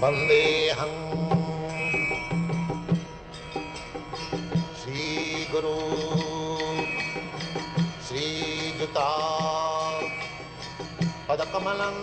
वंदेहं श्रीगुरु श्रीयुता पदकमलं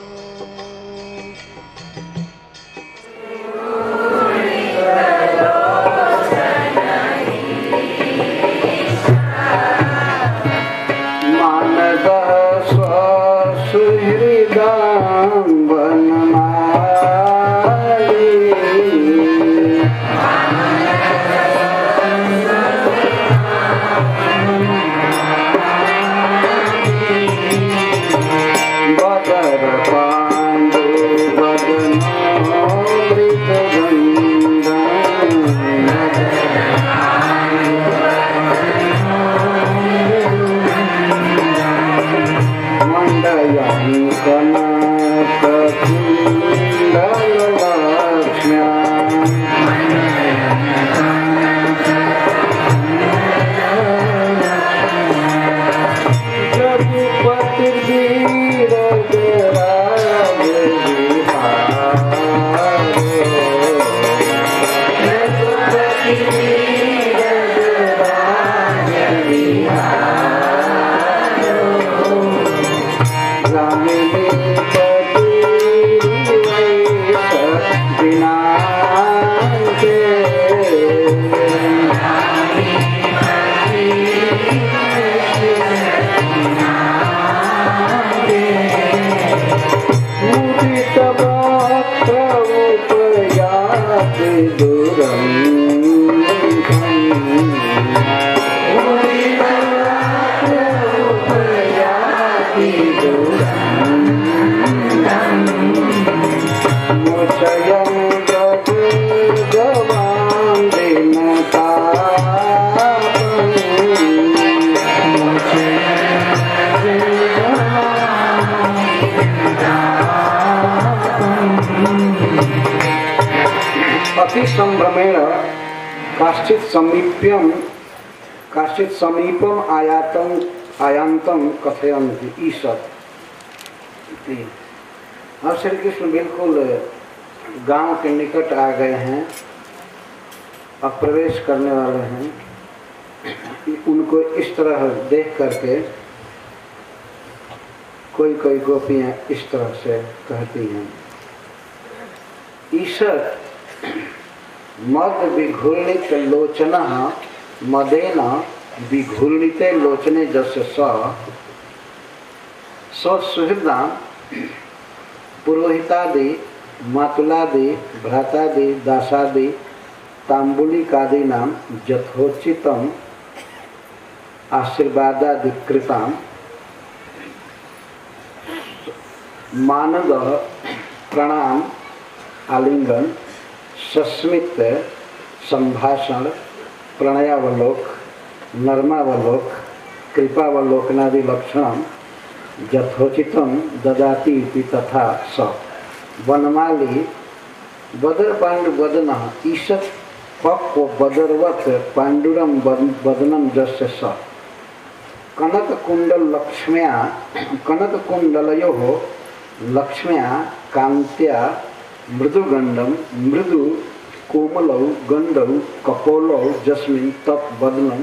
संभ्रमेण काश्चित् समीपम आयांतम कथयन्ति ईशत्। अब श्री कृष्ण बिल्कुल गांव के निकट आ गए हैं, अब प्रवेश करने वाले हैं। उनको इस तरह देख करके कोई कोई गोपियां इस तरह से कहती हैं, ईशत् मद विघूर्णित लोचन मदेन विघूर्णिते लोचने जस्य सुहृदा पुरोहितादि मातुलादि भ्रातादि दासादि तांबुलिकादि नाम यथोचितम आशीर्वादादि कृताम मानद प्रणाम आलिंगन सस्मित संभाषण प्रणयावलोक नर्मावलोक कृपावलोकनादि लक्षण यथोचितम ददाति तथा स वनमाली बदर पांडु बदन ईशत् पक्व बदरवत पांडुरम बदनम जस्य स कनक कुंडल लक्ष्म्या कनक कुंडलयोः लक्ष्म्या कांत्या मृदुगंडम मृदु कोमलौ गंडौ कपोलौ जस्मिन् तत् बदनं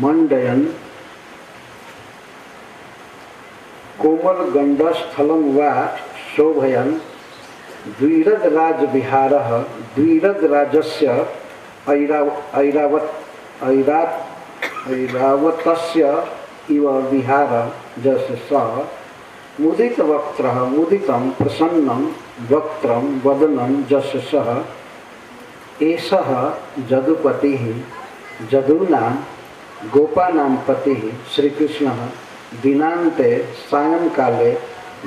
मंडयन कोमल गंडस्थलं वा शोभयन द्विरदराज विहारः द्विरदराजस्य ऐरावतस्य इव विहार जस्य स मुदित वक्त्रः मुदितं प्रसन्नं वक्त्रं वदनं जस्य सः एषः जदुपतिः जदूनां गोपानां पतिः श्रीकृष्णः दिनान्ते सायंकाले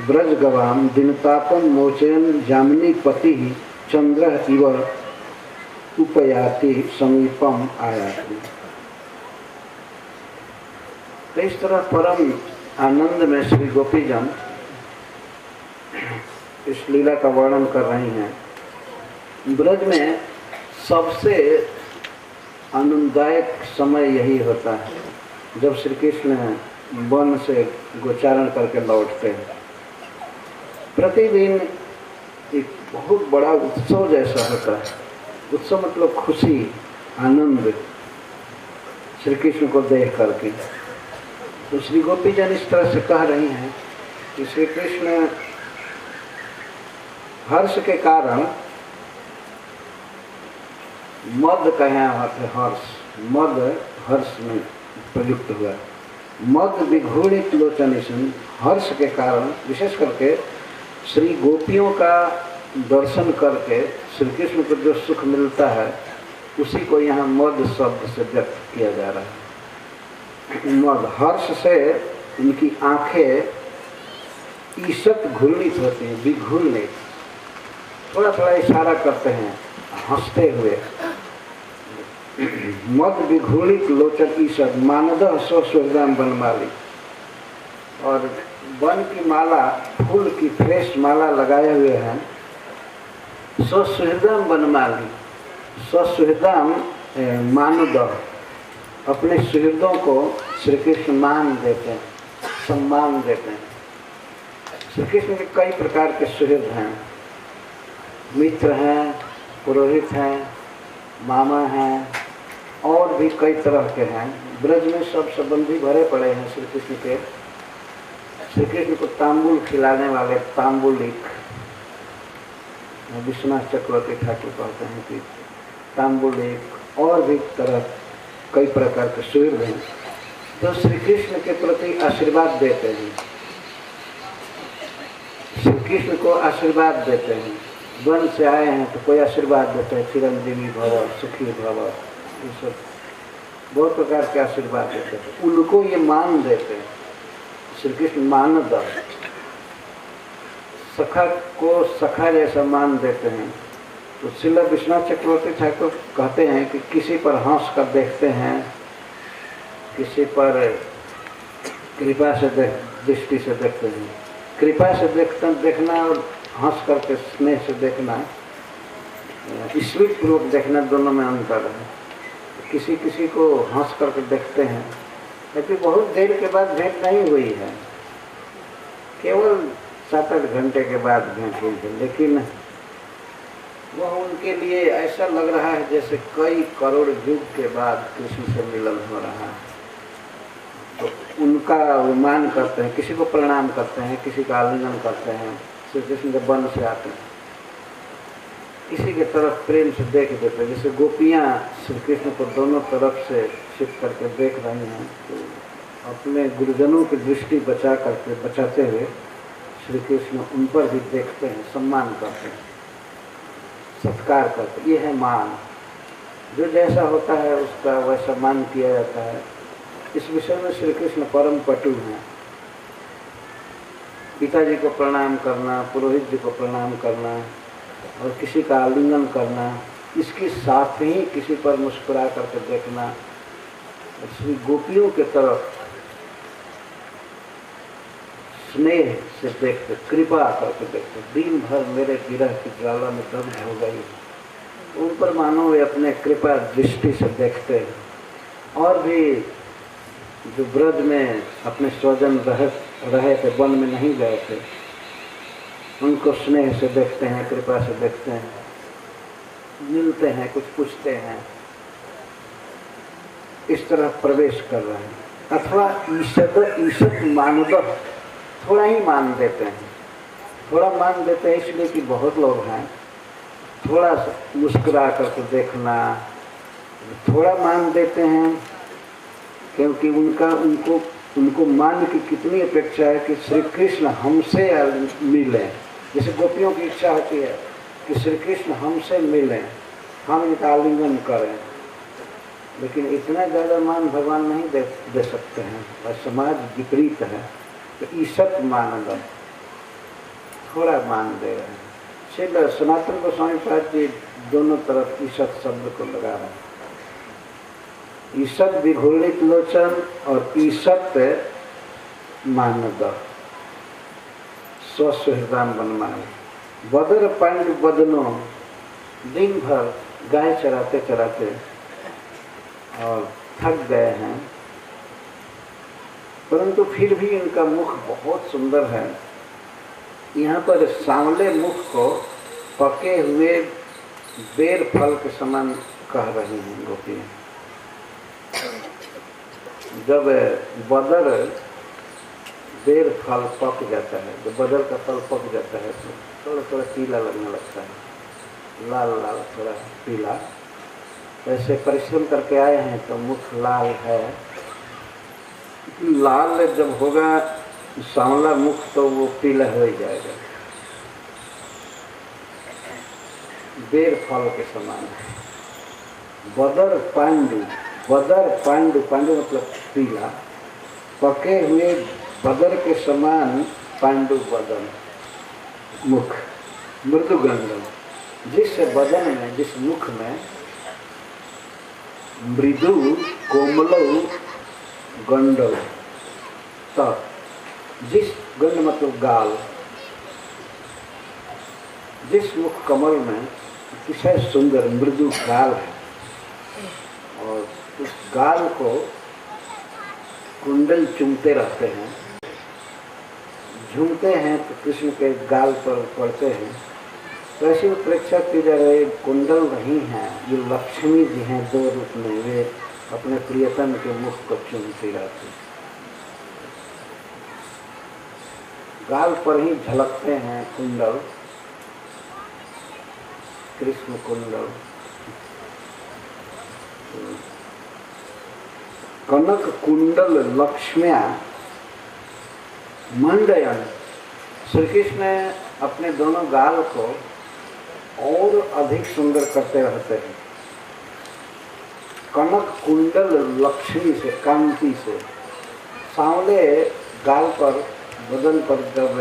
ब्रजगवां दिनतापं मोचयन् जामिनीपतिः चन्द्रः इव उपयाति समीपम आयाति। इस तरह परम आनंद में श्री गोपीजन इस लीला का वर्णन कर रही हैं। ब्रज में सबसे आनंददायक समय यही होता है जब श्री कृष्ण वन से गोचारण करके लौटते हैं। प्रतिदिन एक बहुत बड़ा उत्सव जैसा होता है। उत्सव मतलब खुशी, आनंद, श्री कृष्ण को देख करके। तो श्री गोपी जन इस तरह से कह रही हैं कि श्री कृष्ण हर्ष के कारण, मद का यहाँ हर्ष, मद हर्ष में प्रयुक्त हुआ। मद विघूणित लोचनिशन, हर्ष के कारण विशेष करके श्री गोपियों का दर्शन करके श्री कृष्ण को जो सुख मिलता है उसी को यहाँ मद शब्द से व्यक्त किया जा रहा है। मद, हर्ष से उनकी आंखें ईषत घूर्णित होती हैं, विघूर्णित, थोड़ा थोड़ा इशारा करते हैं हंसते हुए। मद विघूर्णित लोचन ईषत मानदह स्वस्वरदान बनमाली, और वन की माला, फूल की फ्रेश माला लगाए हुए हैं। स्वसुहृदम बनमाली, स्वसुहृदम मानदह, अपने सुहृदों को श्री कृष्ण मान देते हैं, सम्मान देते हैं। श्री कृष्ण के कई प्रकार के सुहृद हैं, मित्र हैं, पुरोहित हैं, मामा हैं, और भी कई तरह के हैं। ब्रज में सब संबंधी भरे पड़े हैं श्री कृष्ण के। श्री कृष्ण को तांबुल खिलाने वाले तांबुलिक, विश्वनाथ चक्रवर्ती ठाकुर कहते हैं कि तांबुलिक, और भी तरह कई प्रकार के सुहृद हैं। तो श्री कृष्ण के प्रति आशीर्वाद देते हैं, श्री कृष्ण को आशीर्वाद देते हैं। वन से आए हैं तो कोई आशीर्वाद देते हैं, चिरंजीवी भव, सुखी भव, ये सब बहुत प्रकार के आशीर्वाद देते हैं। उनको ये मान देते हैं। श्री कृष्ण मानद, सखा को सखा जैसा मान देते हैं। तो श्रील विश्वनाथ चक्रवर्ती ठाकुर कहते हैं कि किसी पर हंस कर देखते हैं, किसी पर कृपा से दृष्टि से देखते हैं। कृपा से देखना और हंस करके स्नेह से देखना, ईश्वरीय पूर्वक देखना, दोनों में अंतर है। किसी किसी को हंस करके देखते हैं, लेकिन बहुत देर के बाद भेंट नहीं हुई है, केवल 7-8 घंटे के बाद भेंट हुई है, लेकिन वह उनके लिए ऐसा लग रहा है जैसे कई करोड़ युग के बाद कृष्ण से मिलन हो रहा है। तो उनका मान करते हैं, किसी को प्रणाम करते हैं, किसी का आलिंगन करते हैं। श्री कृष्ण के वन से आते हैं, किसी के तरफ प्रेम से देख देते हैं। जैसे गोपियाँ श्री कृष्ण को दोनों तरफ से छिप करके देख रही हैं, तो अपने गुरुजनों की दृष्टि बचाते हुए श्री कृष्ण उन पर भी देखते हैं, सम्मान करते हैं, सत्कार करते हैं। ये है मान, जो जैसा होता है उसका वैसा मान किया जाता है। इस विषय में श्री कृष्ण परम पटु हैं। पिताजी को प्रणाम करना, पुरोहित जी को प्रणाम करना और किसी का आलिंगन करना, इसके साथ ही किसी पर मुस्कुरा करके देखना, श्री गोपियों के तरफ स्नेह से देखते, कृपा करके देखते। दिन भर मेरे विरह की ज्वाला में दग्ध हो गई, उन पर मानो वे अपने कृपा दृष्टि से देखते हैं। और भी जो ब्रज में अपने स्वजन रहे थे, वन में नहीं गए थे, उनको स्नेह से देखते हैं, कृपा से देखते हैं, मिलते हैं, कुछ पूछते हैं, इस तरह प्रवेश कर रहे हैं। अथवा ईशत मानद, थोड़ा ही मान देते हैं। थोड़ा मान देते हैं इसलिए कि बहुत लोग हैं, थोड़ा सा मुस्कुरा करके देखना, थोड़ा मान देते हैं क्योंकि उनको मान की कितनी अपेक्षा है कि श्री कृष्ण हमसे मिलें। जैसे गोपियों की इच्छा होती है कि श्री कृष्ण हमसे मिलें, हम इनका आलिंगन करें, लेकिन इतना ज़्यादा मान भगवान नहीं दे सकते हैं, और समाज विपरीत है। तो ईशत मानद, थोड़ा मान दे रहे हैं। श्री सनातन गोस्वामी पाद जी दोनों तरफ ईशत शब्द को लगा रहे हैं। ईशत विघूर्णित लोचन और ईशत मानद, स्वसुहृदाम बनमाए। बदर पांडु बदनो, दिन भर गाय चराते चराते और थक गए हैं, परंतु फिर भी इनका मुख बहुत सुंदर है। यहाँ पर सांवले मुख को पके हुए बेर फल के समान कह रही हैं गोपियाँ। जब बदर बेर फल पक जाता है, जब बदर का फल पक जाता है तो थोड़ा थोड़ा पीला लगने लगता है, लाल लाल थोड़ा पीला। ऐसे परिश्रम करके आए हैं तो मुख लाल है। लाल जब होगा सांवला मुख तो वो पीला हो ही जाएगा। बेर फल के समान है। बदर पांडु, बदर पांडु, पांडु मतलब पीला, पके हुए बदर के समान पांडु बदन मुख, मृदुगंधम, जिस बदन में, जिस मुख में मृदु कोमल गंडल, तब जिस गंड मतलब गाल, जिस मुख कमल में अतिशय सुंदर मृदु गाल है और उस गाल को कुंडल चूमते रहते हैं, झूमते हैं तो कृष्ण के गाल पर पड़ते हैं। तो ऐसी परीक्षा की जा रही, कुंडल नहीं है, ये लक्ष्मी जी हैं दो रूप में, वे अपने प्रियतम के मुख को चूमती रहती, गाल पर ही झलकते हैं कुंडल, कृष्ण कुंडल। कनक कुंडल लक्ष्म्या मंडयन, श्री कृष्ण अपने दोनों गाल को और अधिक सुंदर करते रहते हैं। कनक कुंडल लक्ष्मी से, कांति से, सांवले गाल पर, बदन पर जब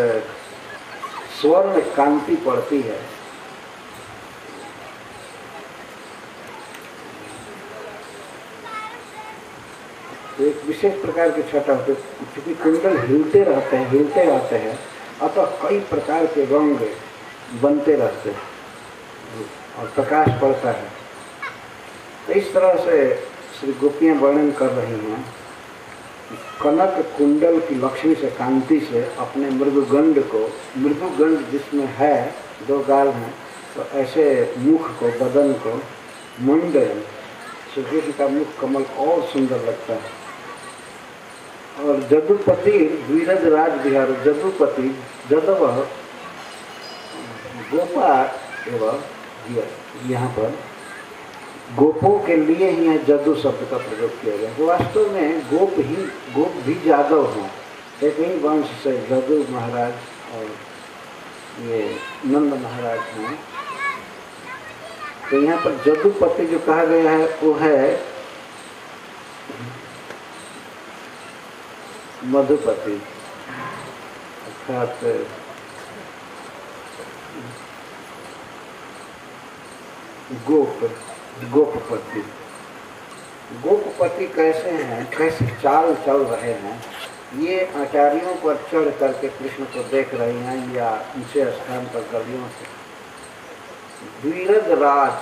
स्वर्ण कांति पड़ती है तो एक विशेष प्रकार की छटा होती है। क्योंकि कुंडल हिलते रहते हैं, अतः कई प्रकार के रंग बनते रहते हैं और प्रकाश पड़ता है। तो इस तरह से श्री गोपियाँ वर्णन कर रही हैं, कनक कुंडल की लक्ष्मी से, कांति से अपने मृदुगंड को, मृदुगंड जिसमें है, दो गाल हैं, तो ऐसे मुख को, बदन को मंडन, श्री कृष्ण का मुख कमल और सुंदर लगता है। और जदुपति द्विरज राज विहार, जदुपति, जदव गोपा एवं यहाँ पर गोपों के लिए ही है जदु शब्द का प्रयोग किया गया। वास्तव में गोप भी जादव हैं, एक ही वंश से जदु महाराज और ये नंद महाराज हैं। तो यहाँ पर जदुपति जो कहा गया है वो है मधुपति, अर्थात गोपपति। गोपपति कैसे हैं, कैसे चाल चल रहे हैं, ये आचार्यों पर चढ़ करके कृष्ण को देख रहे हैं या ऊंचे स्थान पर गलियों से। द्विरज राज,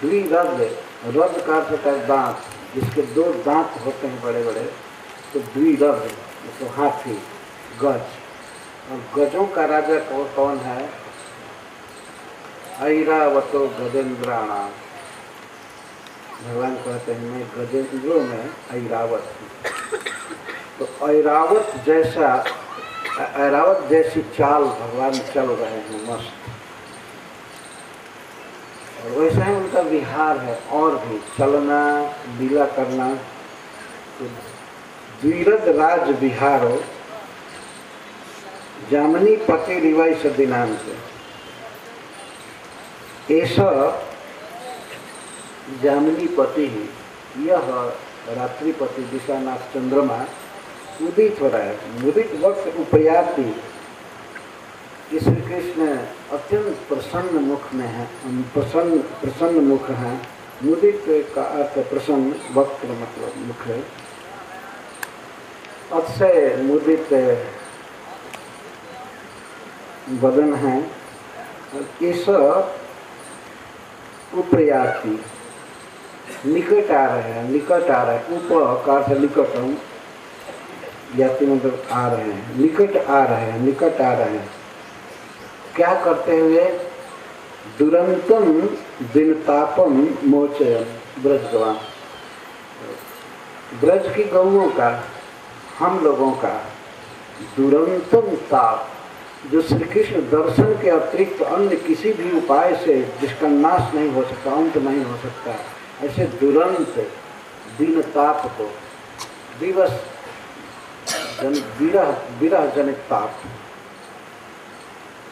द्विरज, रज का अर्थ है दांत, जिसके दो दांत होते हैं बड़े बड़े, तो द्विरज तो हाथी, गज। और गजों का राजा कौन है? ऐरावतो गजेंद्राणा। भगवान कहते हैं मैं गजेंद्रों में ऐरावत हूँ। तो ऐरावत जैसी चाल भगवान चल रहे हैं मस्त, और वैसा ही उनका विहार है, और भी चलना, लीला करना। तो द्विरज राज विहारो जामनी पति रिवाई सदिनाम से, ऐसा जामिनी पति ही, यह रात्रिपति दिशानाथ चंद्रमा उदित हो रहा है। मुदित वक्त उपयाति, श्री कृष्ण अत्यंत प्रसन्न मुख में है, प्रसन्न मुख है। मुदित का अर्थ प्रसन्न, वक्त मतलब मुख है। अतिशय मुदित बदन है। ऐसा उपयाति, निकट आ रहे हैं, निकट आ रहे हैं। उपकार से निकटम, याति मतलब आ रहे हैं, निकट आ रहे हैं, निकट आ रहे हैं। क्या करते हुए? दुरंतम दिनतापम मोचयन ब्रजगवान। ब्रज की गौओं का, हम लोगों का दुरंतम ताप, जो श्री कृष्ण दर्शन के अतिरिक्त अन्य किसी भी उपाय से जिसका नाश नहीं हो सकता, अंत नहीं हो सकता, ऐसे दुरंत दिन ताप को दिवस विरह जनित ताप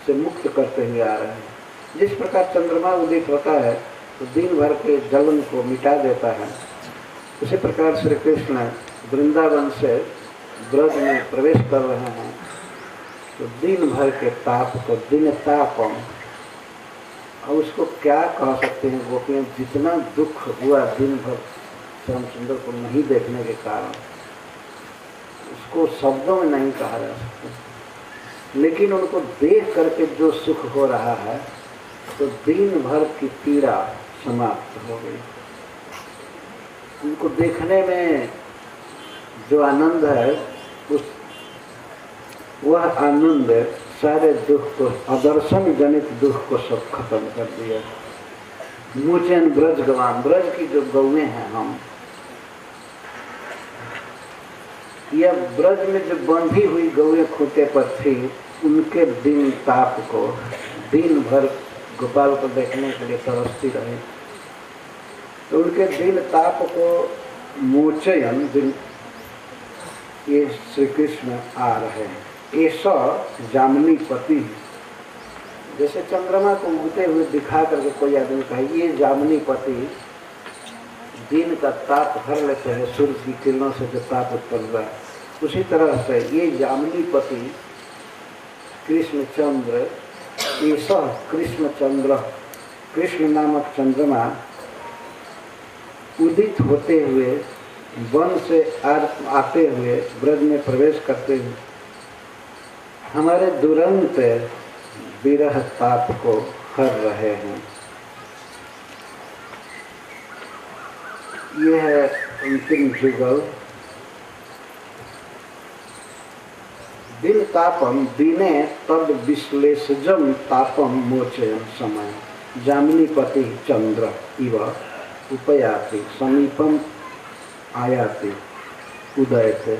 से मुक्त करते हुए आ रहे हैं। जिस प्रकार चंद्रमा उदित होता है तो दिन भर के जलन को मिटा देता है, उसी प्रकार श्री कृष्ण वृंदावन से ब्रज में प्रवेश कर रहे हैं तो दिन भर के ताप को दिन तापम, और उसको क्या कह सकते हैं गोपियाँ, जितना दुख हुआ दिन भर श्याम सुंदर को नहीं देखने के कारण, उसको शब्दों में नहीं कहा जा सकता। लेकिन उनको देख करके जो सुख हो रहा है तो दिन भर की पीड़ा समाप्त हो गई। उनको देखने में जो आनंद है, वह आनंद सारे दुख को, अदर्शन जनित दुख को सब खत्म कर दिया। मोचन ब्रज गवान, ब्रज की जो गौएं हैं हम, यह ब्रज में जो बंधी हुई गौएं खूंटे पर थी, उनके दिन ताप को, दिन भर गोपाल को देखने के लिए तरसती रही, तो उनके दिन ताप को मोचयन दिन ये श्री कृष्ण आ रहे हैं। ऐसा जामिनी पति, जैसे चंद्रमा को उगते हुए दिखा करके कोई आदमी कहे ये जामिनी पति दिन का ताप भर लेते हैं, सूर्य की किरणों से जो ताप उत्पन्न हुआ, उसी तरह से ये जामिनी पति कृष्णचंद्र, ऐसा कृष्णचंद्र, कृष्ण नामक चंद्रमा उदित होते हुए वन से आते हुए ब्रज में प्रवेश करते हुए हमारे दुरंत विरह ताप को हर रहे हैं। यह है अंतिम जुगल। दिन तापम दिने तद विश्लेषजम तापम मोचयन समय जामिनीपति चंद्र इव उपयाति समीपम आयाति उदयते।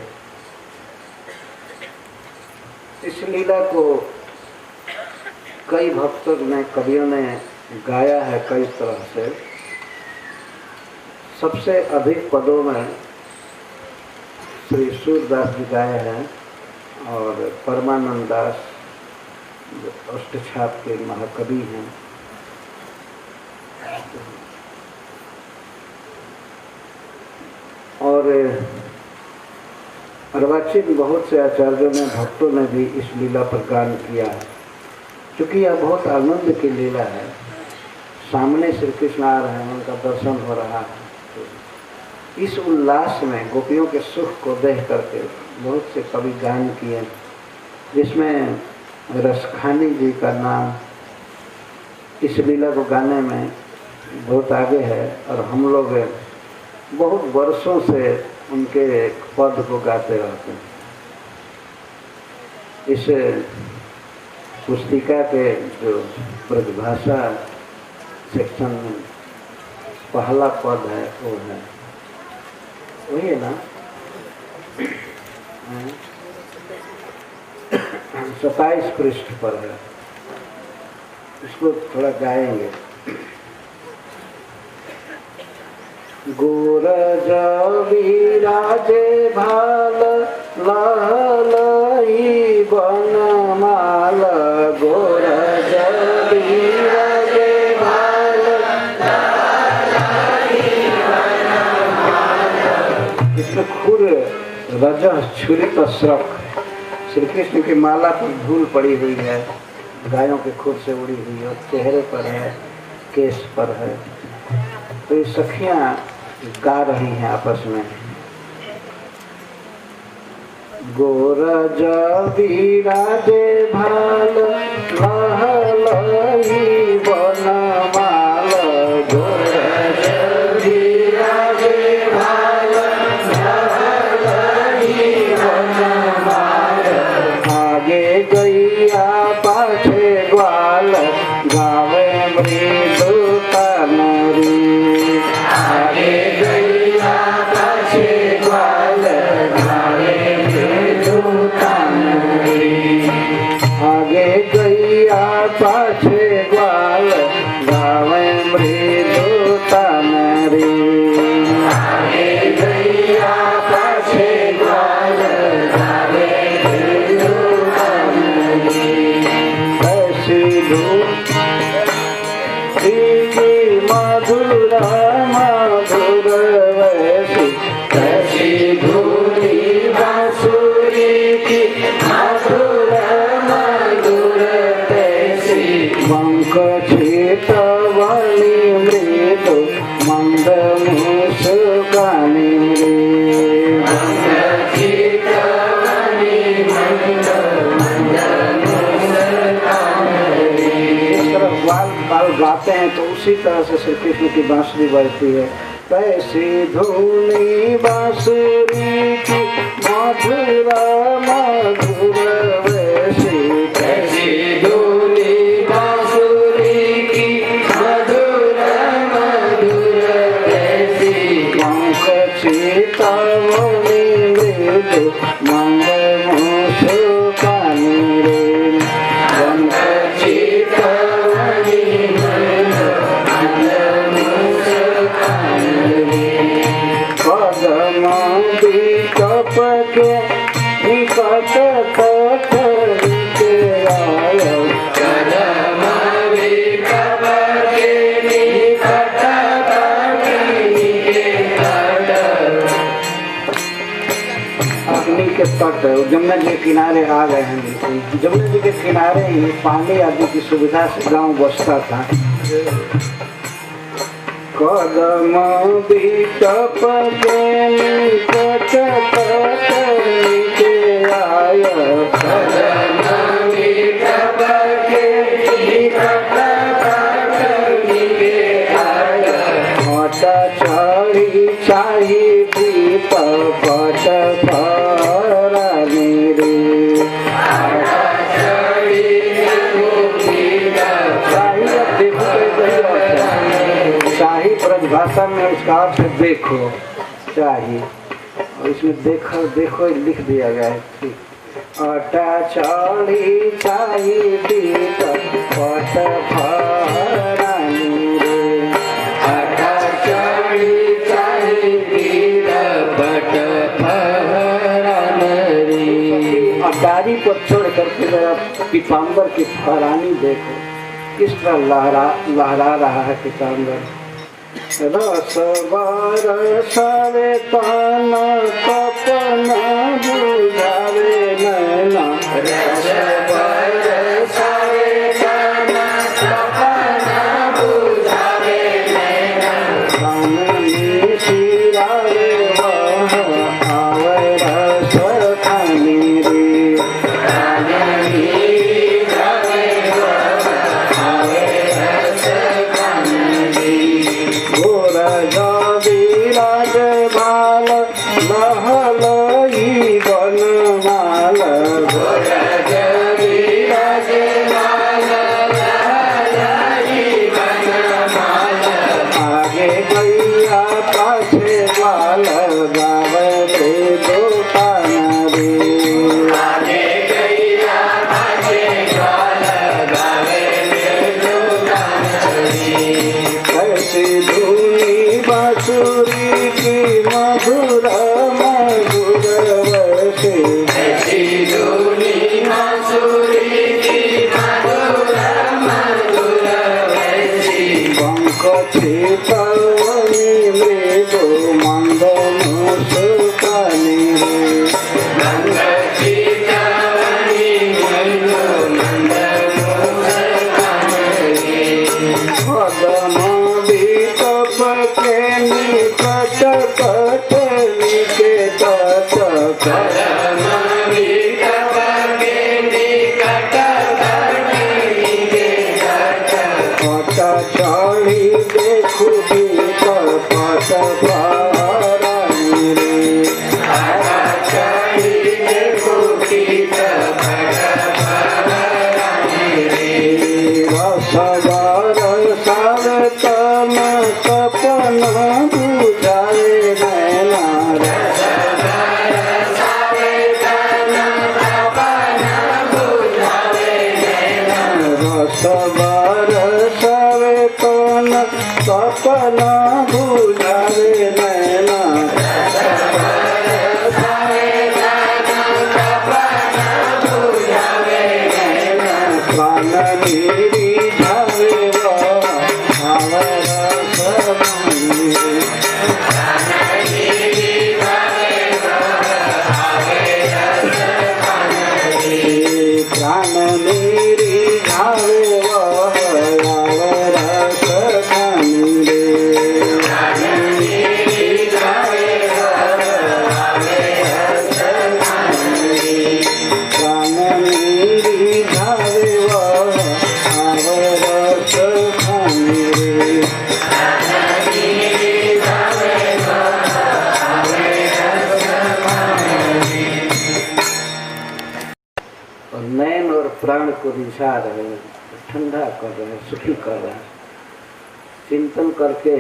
इस लीला को कई भक्तों ने, कवियों ने गाया है कई तरह से। सबसे अधिक पदों में श्री सूरदास जी गाए हैं और परमानंद दास अष्टछाप के महाकवि हैं। और अर्वाचीन बहुत से आचार्यों ने, भक्तों ने भी इस लीला पर गान किया है। क्योंकि यह बहुत आनंद की लीला है। सामने श्री कृष्ण आ रहे हैं, उनका दर्शन हो रहा है, तो इस उल्लास में गोपियों के सुख को देख करके बहुत से कवि गान किए, जिसमें रसखानी जी का नाम इस लीला को गाने में बहुत आगे है। और हम लोग बहुत वर्षों से उनके पद को गाते रहते हैं। इस पुस्तिका के जो ब्रजभाषा सेक्शन में पहला पद है वो है, वही है ना, 27 पृष्ठ पर है। इसको थोड़ा गाएंगे। गोरज विराजे भाल लहलई बनमाल, गोरज विराजे भाल लहलई बनमाल। इसमें खुर रजह छुरित स्रक, श्री कृष्ण की माला पर धूल पड़ी हुई है, गायों के खुर से उड़ी हुई है, चेहरे पर है, केस पर है। तो ये सखियां गा रही हैं आपस में। गोरज विराजे भाल लहलई बनमाल, गोरज विराजे भाल लहलई बनमाल। आगे गैया पाछे ग्वाल, गावे गैया पाछे ग्वाल गावे मृदु तानरी। गावे गैया पाछे ग्वाल गावे मृदु तानरी। ऐसी धूप मधुर मधुर वैसी कैसी धूली बांसुरी की मधुर मधुर तैसी। बंक छितवनी मृदु मंद मुस्कानी रे। बंक छितवनी मंद मंद मुस्कानी रे। इस तरह बाल गाते हैं तो उसी तरह से श्री कृष्ण की बांसुरी बजती है। कैसी धुनी बांसुरी की मधुर मधुर वैसी कैसी धुनी बांसुरी की मधुर मधुर वैसी। पंख छितवनी मृदु मंद मुस्कानी रे। पंख छितवनी मृदु मंद मुस्कानी रे। कदम बिकप के निकट तट के आयो। कदम बिकप के निकट तट के तट। अग्नि के तट जमुना जी के किनारे आ गए हैं। जमुना जी के किनारे ही पानी आदि की सुविधा से गांव बसता था। कदम बिकप के निकट तट के आया। कदम बिकप के निकट तट के आया। हट चढ़ी चाही दीप पट फरानी रे। हट चढ़ी शाही ब्रजभाषा में इसका अर्थ है देखो चाहिए और इसमें देखो देखो लिख दिया गया है। ठीक। अटा चढ़ी चाहिए दीप पट फरानी रे। अटा चढ़ी चाहिए दीप पट फरानी रे। अटारी को छोड़ करके जरा पीताम्बर की फरानी देखो किस तरह लहरा रहा है पीताम्बर। रस बरसावे ताना तपना बुझावे नैना। रस बरसावे ताना तपना बुझावे नैना। काननी सिरावे वह आवे रस खानी रे। काननी सिरावे वह आवे रस खानी रे। गोर विराज माल लहलई बनमाल। गोर विराज माल लहलई बनमाल। आगे गैया पाछे ग्वाल गावे मृदु तानरी। आगे गैया पाछे ग्वाल गावे मृदु तानरी। कैसी धुनी बांसुरी की मधुर मधुर वैसी। कैसी धुनी बांसुरी की मधुर मधुर वैसी। पंख छितवनी मृदु मंद मुस्कानी रे। पंख छितवनी मृदु मंद मुस्कानी रे। कदम बिकप के निकट तट के तट। कदम बिकप के निकट तट के तट। पट चढ़ी देखू दीप पट फरानी रे। पट चढ़ी देखू दीप पट फरानी रे। रस बरसावे ताना तपना बुझावे नैना। रस बरसावे ताना तपना बुझावे नैना। बरसावे तो न सपना बुझावे नैना काननी झावे प्राण मेरी झावे नयन और प्राण को रिझा रहे, ठंडा कर रहे, सुखी कर रहे। चिंतन करके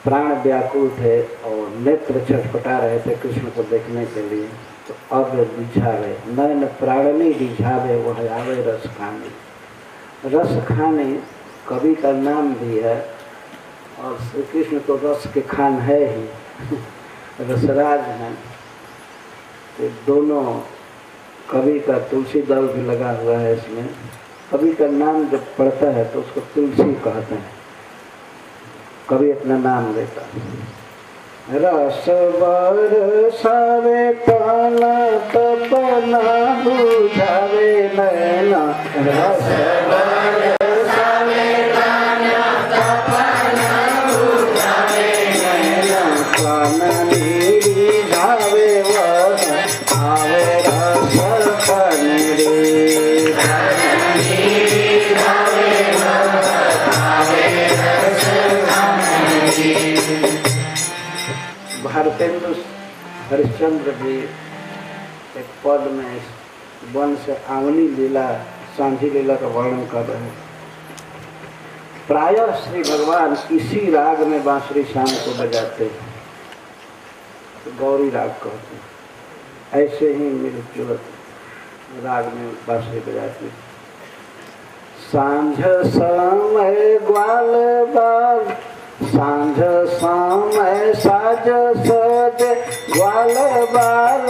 प्राण व्याकुल थे और नेत्र छटपटा रहे थे कृष्ण को देखने के लिए, तो अब रिझा रहे। नयन प्राणनी रिझावे वह आवे रस खाने। रस खाने कवि का नाम भी है और श्री कृष्ण तो रस के खान है ही, रसराज हैं। तो दोनों कवि का तुलसी दल भी लगा हुआ है इसमें। कवि का नाम जब पढ़ता है तो उसको तुलसी कहते हैं, कवि अपना नाम लेता है। रस बरसावे ताना तपना बुझावे नैना, रस बरसावे ताना तपना बुझावे नैना, काननी रिझावे वह आवे भारतेंदु हरिश्चंद्र जी एक पद में वन से आंवली लीला, सांझी लीला का वर्णन कर रहे हैं। प्रायः श्री भगवान इसी राग में बांसुरी शाम को बजाते हैं, तो गौरी राग कहते हैं। ऐसे ही मिलजुल राग में बांसुरी बजाते। सांझ समय ग्वाल बाल, सांझ समय साज सज, ग्वाल बाल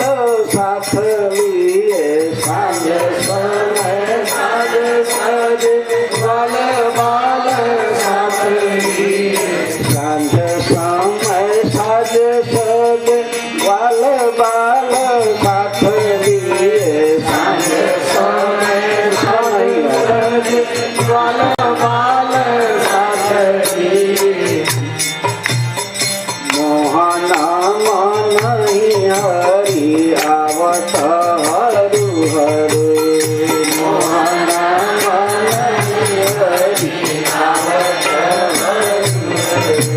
साथ लिए। सांझ समय साज सज, ग्वाल बाल साथ लिए। सांझ समय साज सज, ग्वाल बाल साथ लिए। सांझ समय साज ग्वाल बाल साथ लिए। मोहना मन हरि आवत हरु हरु, मोहना मन हरि आवत हरु हरु।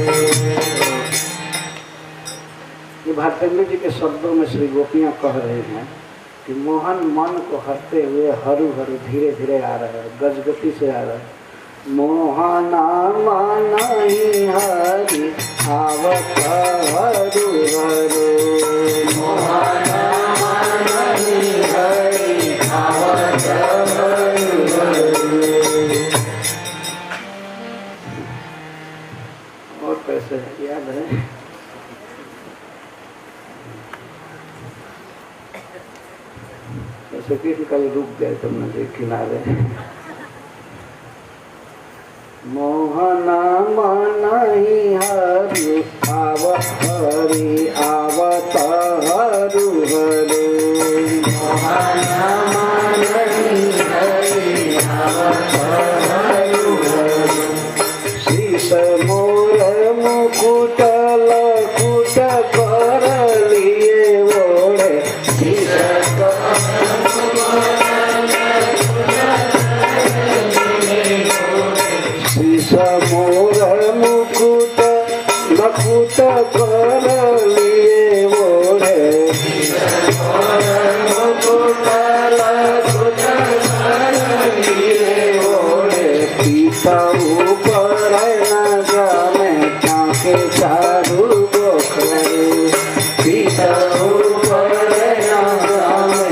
ये भारतेंदु जी के शब्दों में श्री गोपियाँ कह रहे हैं कि मोहन मन को हरते हुए हरू हरू धीरे धीरे आ रहा है, गजगति से आ रहा है। मोहना मन हरि आवत हरु हरु, मोहना मन हरि आवत हरु हरु। और कैसे याद है? जैसे कि कल रुक गए तुमने देख किनारे। मोहना मन हरि आवत हरि आवत हरु हरु, मोहना मन हरि आवत हरु हरु। शीश मोर मुकुट लकुट कर लिए ओढ़े, शीश मोर मुकुट लकुट कर लिए ओढ़े, मुकुट लकुट कर लिए ओढ़े। पीता ऊपर न जाने टाँके चारू गोखरे, पीता ऊपर न जाने।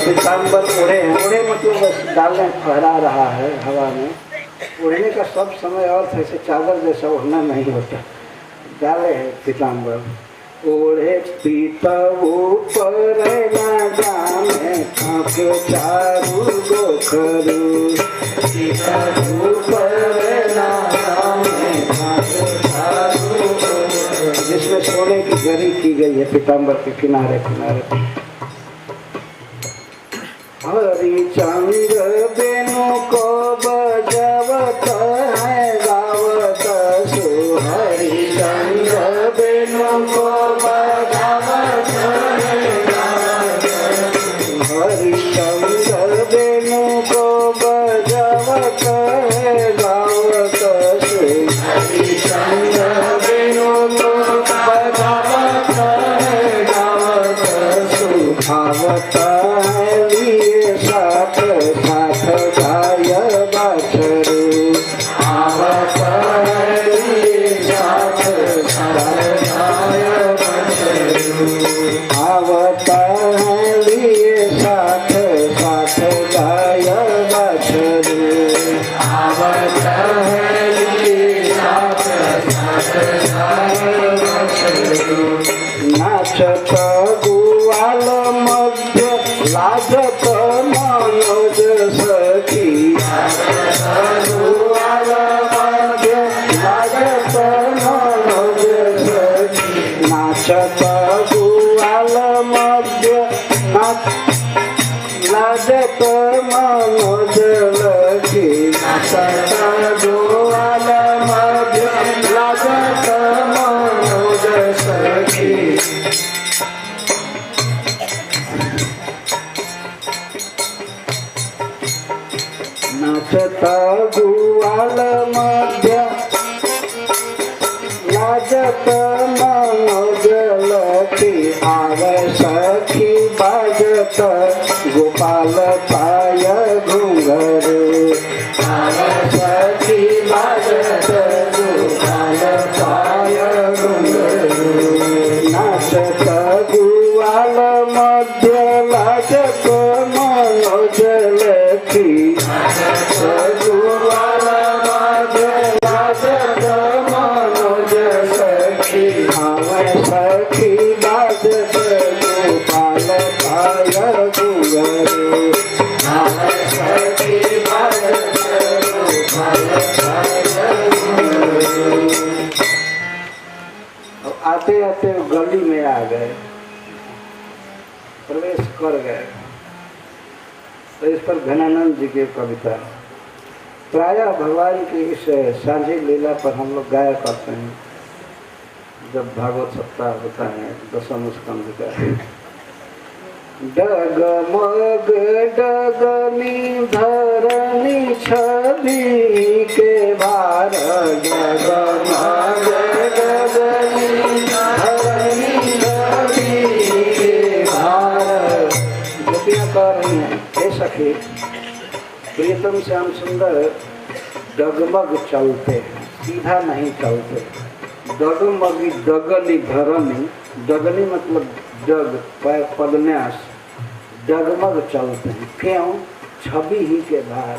पीताम्बर ओढ़े, ओढ़े मतलब तो बस डालें फहरा रहा है हवा में। उड़ने का सब समय अर्थ ऐसे चादर जैसा उड़ना नहीं होता। डाले है पीताम्बर ओढ़े पीता ऊपर न जाने आंखें चारू गोखरू पीता ऊपर न जाने आंखें चारू गोखरू, जिसमें सोने की गरी की गई है पीताम्बर के किनारे किनारे। हरिचंद्र बेनु को बजावत है गावत सो, हरिचंद्र बेनु को बजावत है गावत, हरिचंद्र बेनु को बजावत है गावत सो, हरिचंद्र बेनु को बजावत है गावत सो, आवत साथ साथ गाय बाछरू आवत साथ साथ गाय बाछरू आवत लिए साथ साथ गाय बाछरू आवत लिए साथ साथ गाय बाछरू। नाचत गुआल मध्य लाजत मनोज सखी गुआल मध्य लाजत मनोज सखी, नाचत गुआल मध्य लाजत मनोज लखी, नाचत गुआल मध्य लाजत मनोज सखी। नाचत गुआल मध्य लाजत मनोज लखी, आव सखी बाजत गोपाल पाय घुंघरू आव सखी बाजत गोपाल पाय घुंघरू। नाचत गुआल मध्य लाजत मनोज लखी गुआल मध्य लाजत मनोज सखी, आव सखी बाजत गोपाल पाय घुंघरू आव सखी बाजत गोपाल पाय घुंघरू। आते आते गली में आ गए, प्रवेश कर गए। तो इस पर घनानंद जी की कविता प्रायः भगवान की इस सांझी लीला पर हम लोग गाया करते हैं जब भागवत सप्ताह होता है दशम स्कंद का। डगमग डगनी धरनी छवि के भार, डगमग डगनी धरनी छवि के भार। गोपियाँ कह रही हैं हे सखी प्रियतम श्याम सुंदर डगमग चलते हैं, सीधा नहीं चलते। डगमगी डगनी धरनी, डगनी मतलब डग पदन्यास, डगमग चलते हैं क्यों? छवि ही के भार।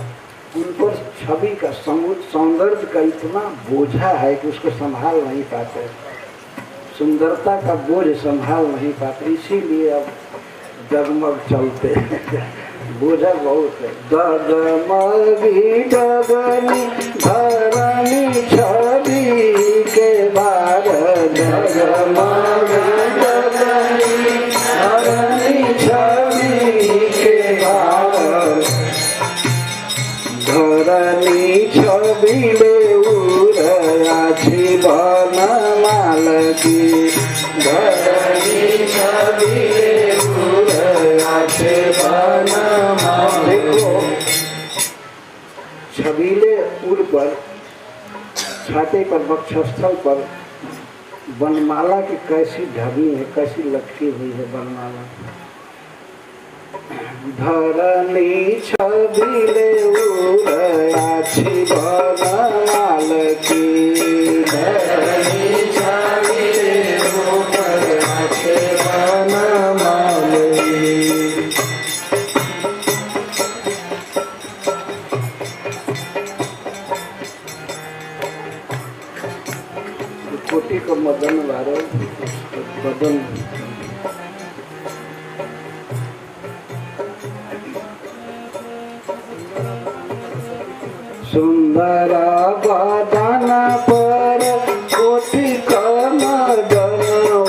उन पर छवि का सौंदर्य का इतना बोझा है कि उसको संभाल नहीं पाते, सुंदरता का बोझ संभाल नहीं पाते, इसीलिए अब डगमग चलते हैं। बोझा बहुत है। डगमगी डगनी धरनी छवि के भार, डगमग डगनी धरनी छवि के भार। धरनी छवि ले उड़ाछी बन माल की, धरनी छवि ले उड़ाछी बन माल। देखो छबीले उड़ पर छाते पर वक्षस्थल पर वनमाला की कैसी ढबी है, कैसी लटकी हुई है वनमाला। धरनी छबीले उड़ाछी वनमाल की, धरनी छबीले उड़ाछी वनमाल की। सखी को मदन वारो बदन सुंदर बदन पर कोटि मदन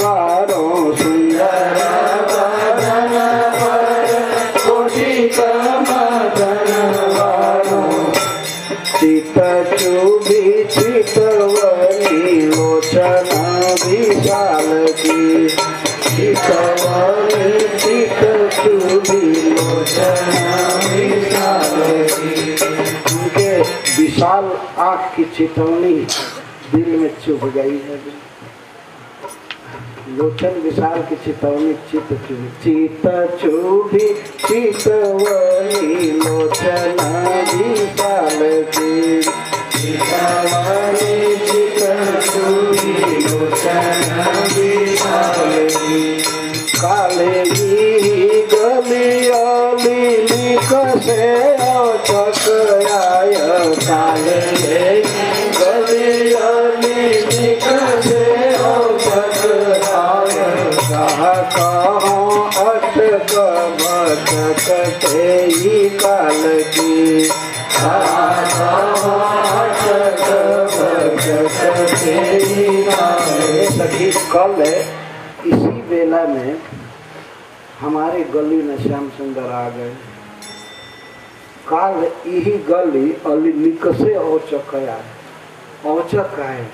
वारो सुंदर बदन पर कोटि मदन वारो चित चुभी चितवनी लोचन विशाल की चितवनी चित चुभी लोचन विशाल की। उनके विशाल आँख की चितवनी दिल में चुभ गई है। लोचन विशाल की चितवनी चित चुभी चित चुभी चितवनी लोचन विशाल की चितवनी चित चुभी लोचन विशाल की। काले ही गलियाली लिखसे चकराय काले गलियाली लिखसे चकराय कहाँ कहाँ अटक भटकते ही काल की कहाँ कहाँ अटक भटकते ही काल। सखी कल इसी बेला में हमारे गली में श्याम सुंदर आ गए। काल यही गली अली निकसे औचक आए औचक आए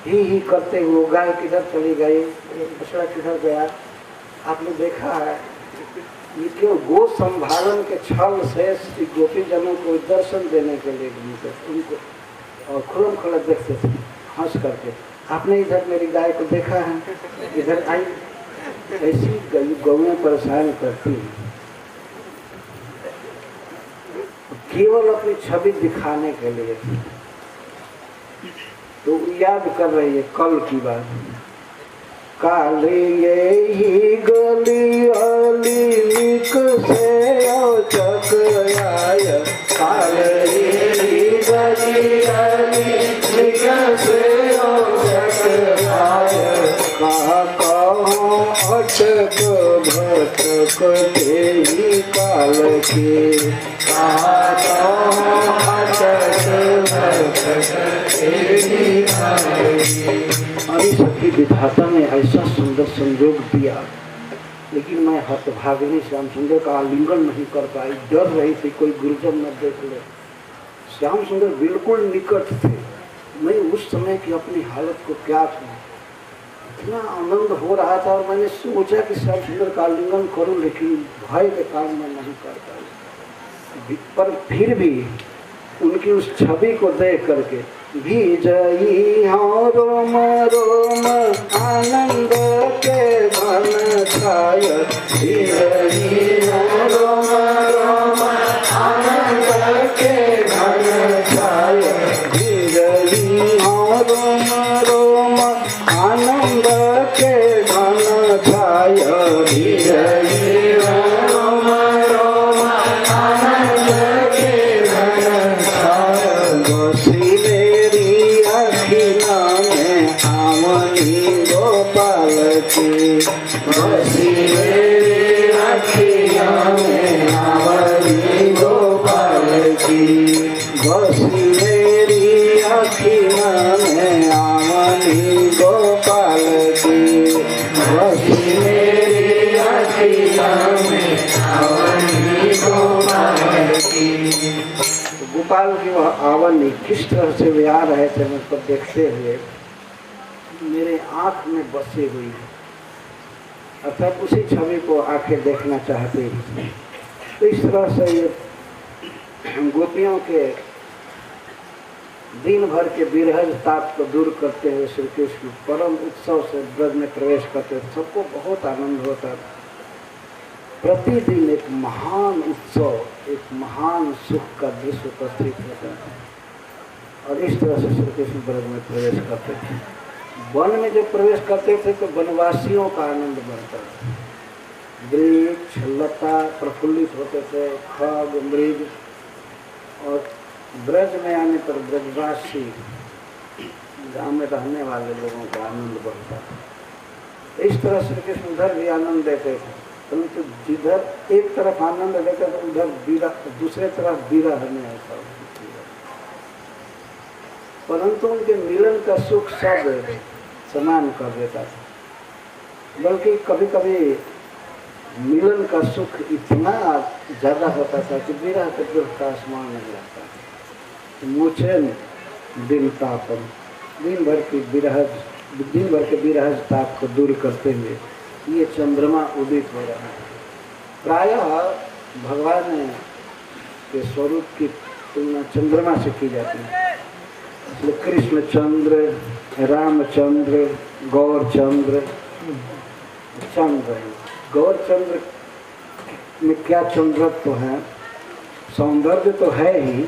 ही करते हुए गाय किधर चली गई बछड़ा किधर गया। आपने देखा है ये क्यों गो संभालन के छल से श्री गोपी जनों को दर्शन देने के लिए उनको और खुलम खुला देखते थे हंस करके। आपने इधर मेरी गाय को देखा है इधर आई ऐसी गौएं परेशान करती हैं केवल अपनी छवि दिखाने के लिए। तो याद कर रही है कल की बात। काले यही गली अली लिख से औचक आय काले यही गली अली लिख से औचक आय कहाँ कहाँ अटक भटकते ही काल के कहाँ कहाँ अटक भटकते ही काल के। अरे सखी विधाता ने ऐसा सुंदर संयोग दिया लेकिन मैं हतभागिनी श्याम सुंदर का आलिंगन नहीं कर पाई। डर रही थी कोई गुरुजन न देख ले। श्याम सुंदर बिल्कुल निकट थे। मैं उस समय की अपनी हालत को क्या था इतना आनंद हो रहा था और मैंने सोचा कि श्याम सुंदर का आलिंगन करूं लेकिन भय के कारण मैं नहीं कर पाई। पर फिर भी उनकी उस छवि को देख करके भीजई हाँ रोम रोम आनंद के घन छाय भीजई हाँ रोम रोम आनंद के घन छाय भीजई हाँ रोम रोम आनंद के घन छाय भीजई रोम रोम आनंद के घन छाय। बसिले गोपाल की बसिले अखिया में आवनी गोपाल की बसिले अखिया में आवनी गोपाल की बसिले अखिया में आवनी गोपाल की। गोपाल की वह आवनी किस तरह से वे आ रहे थे मुझको देखते हुए मेरे आँख में बसी हुई है अर्थात उसी छवि को आंखें देखना चाहती हैं। तो इस तरह से ये गोपियों के दिन भर के विरह ताप को दूर करते हुए श्री कृष्ण परम उत्सव से ब्रज में प्रवेश करते थे। सबको बहुत आनंद होता था। प्रतिदिन एक महान उत्सव एक महान सुख का दृश्य उपस्थित होता था और इस तरह से श्री कृष्ण ब्रज में प्रवेश करते थे। वन में जब प्रवेश करते थे तो वनवासियों का आनंद बढ़ता था। वृक्ष लता प्रफुल्लित होते थे खग मृग और ब्रज में आने पर ब्रजवासी गांव में रहने वाले लोगों का आनंद बढ़ता है। इस तरह श्री कृष्ण उधर भी आनंद देते थे, परंतु जिधर एक तरफ आनंद देते थे उधर विरह, दूसरे तरफ विरह में ऐसा, परंतु उनके मिलन का सुख सब समान कर देता था। बल्कि कभी कभी मिलन का सुख इतना ज्यादा होता था कि विरह के दुख का आसमान नहीं रहता। मुझे दिन तापन, दिन भर के विरह ताप को दूर करते हुए ये चंद्रमा उदित हो रहा है। प्रायः भगवान के स्वरूप की तुलना चंद्रमा से की जाती है। इसलिए कृष्ण चंद्र, रामचंद्र, गौरचंद्र, चंद्र है। गौरचंद्र में क्या चंद्रत्व है, सौंदर्य तो है ही,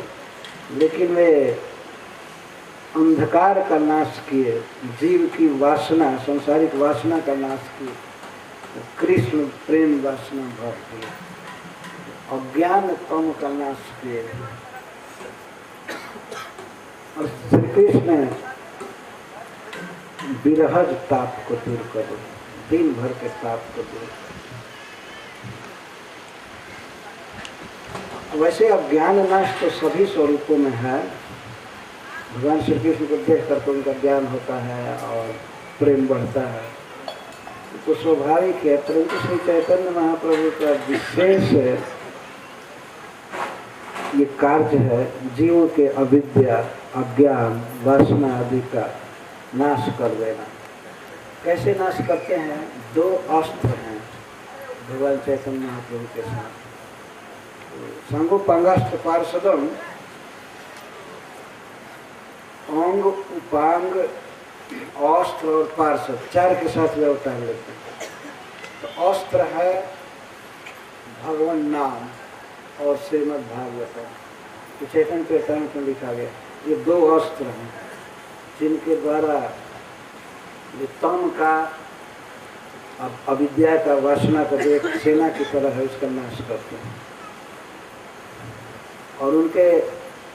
लेकिन वे अंधकार का नाश किए, जीव की वासना, सांसारिक वासना का नाश किए, कृष्ण प्रेम वासना भर दिए, अज्ञान तम का नाश किए। और श्री कृष्ण विरहज ताप को दूर करो, दिन भर के ताप को दूर। वैसे अज्ञान नाश तो सभी स्वरूपों में है। भगवान श्री कृष्ण को देख करके उनका ज्ञान होता है और प्रेम बढ़ता है, तो स्वाभाविक है। परंतु श्री चैतन्य महाप्रभु का विशेष ये कार्य है जीवों के अविद्या, अज्ञान, वासना आदि का नाश कर देना। कैसे नाश करते हैं? दो अस्त्र हैं भगवान चैतन्य महाप्रभु के साथ। संगोपांगास्त्र पार्षदम, अंग, उपांग, अस्त्र और पार्षद, चार के साथ वे अवतार लेते हैं। तो अस्त्र है भगवान नाम और श्रीमद् भागवतम, तो चैतन्य चैतन्य में लिखा गया। ये दो अस्त्र हैं जिनके द्वारा ये तम का, अविद्या का, वासना का जो एक सेना की तरह है उसका नाश करते हैं। और उनके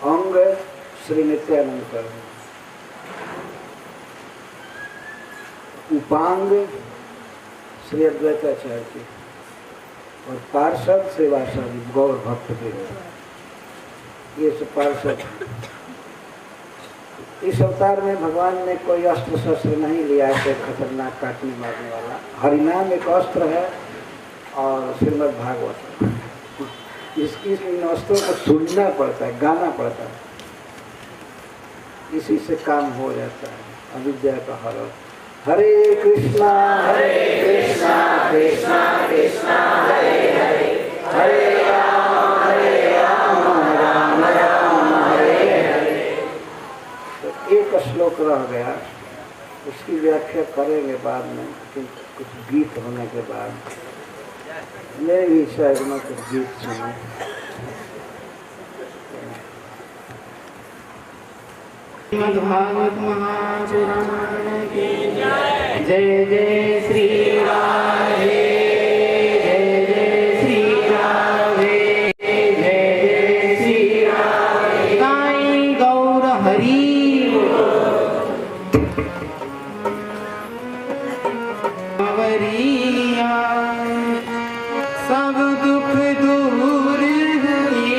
अंग श्री नित्यानंद कर हैं, उपांग श्री अद्वैताचार्य की, और पार्षद श्री वासादि गौर भक्त के। ये सब पार्षद। इस अवतार में भगवान ने कोई अस्त्र शस्त्र नहीं लिया है खतरनाक काटने मारने वाला। हरिनाम एक अस्त्र है और श्रीमद् भागवत। इसकी इन अस्त्रों को सुनना पड़ता है, गाना पड़ता है, इसी से काम हो जाता है अविद्या का हरण। हरे कृष्णा कृष्णा कृष्णा हरे हरे, हरे राम राम राम हरे हरे। तो एक श्लोक रह गया, उसकी व्याख्या करेंगे बाद में, कुछ गीत होने के बाद। मेरे भी शायद में कुछ गीत सुने। श्रीमद्भागवत महापुराण की जय। जय जय श्री राधे, जय जय श्री राधे, जय जय श्री राधे। साईं गौर हरि वरिया, सब दुख दूर हुए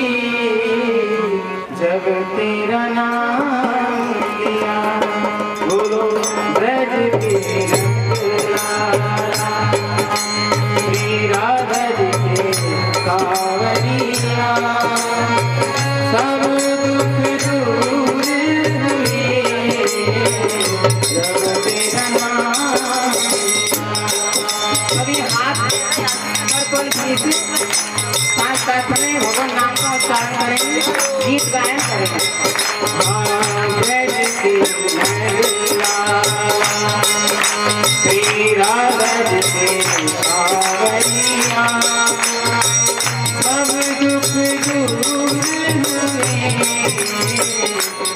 जब तेरा नाम लिया। बोलो ब्रज के श्री राधा जी के कांवरिया, सब दुख दूर हुए जब तेरा नाम लिया। अभी हाथ पर कोई किसी 5 समय भगवान नाम का उच्चारण करेंगे, गीत गायन करेंगे। श्री राधा जी के कांवरिया, सब दुख दूर हुए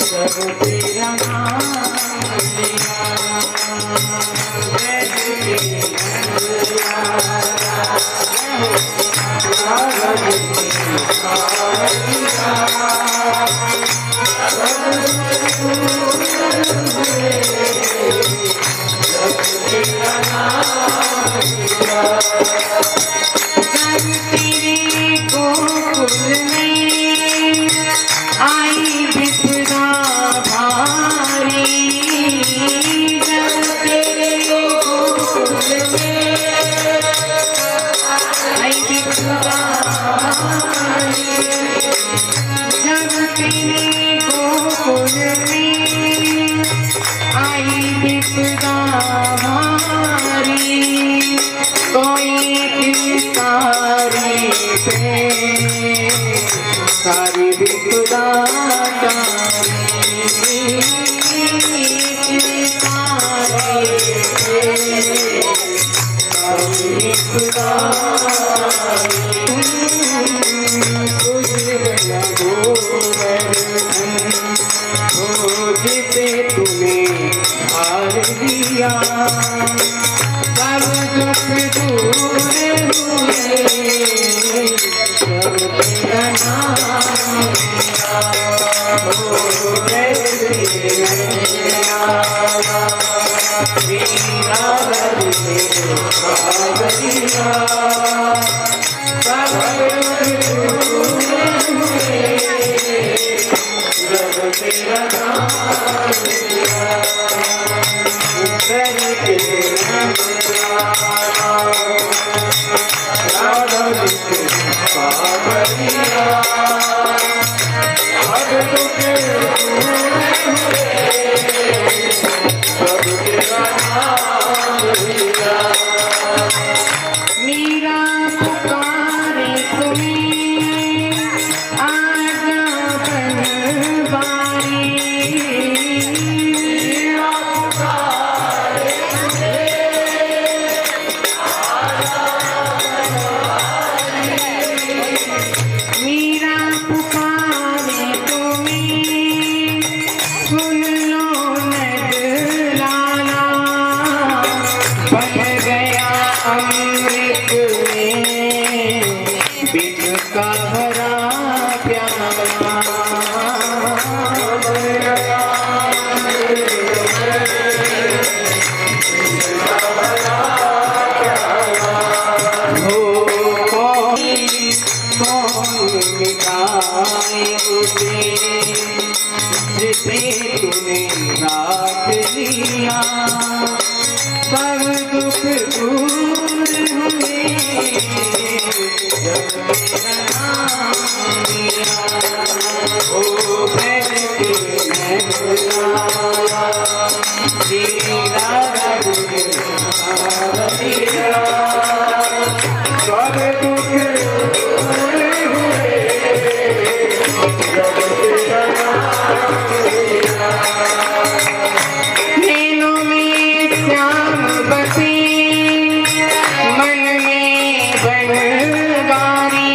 जब तेरा नाम लिया। राधा जी के कांवरिया, सब दुख दूर हुए आई विपदा भारी जब तेरे गोकुल में आई विपदा भारी जब तेरे गोकुल में आई विपदा भारी कोई सारी पे सारी विपदा टारी सारी विपदा तुझे लगो जिसे तूने हार दिया सब दुख दूर हुए जब तेरा नाम लिया हो वीरा लगे सावरिया सब दुख दूर हुए जब तेरा नाम लिया मीरा पुकारे तुम्हें आजा बनवारी मीरा पुकारे तुम्हें सुन लो नगलाना बन गया अमृत में बिन का भरा प्याला बन गया हो कौन मिटाए उसे जिसे तूने राख लिया सब दुख दूर हुए जब तेरा नाम लिया ओ बैठे महबूबा तेरा रब सावरिया सब दुख दूर हुए जब तेरा नाम लिया नैनों में श्याम बसे मन में बनवारी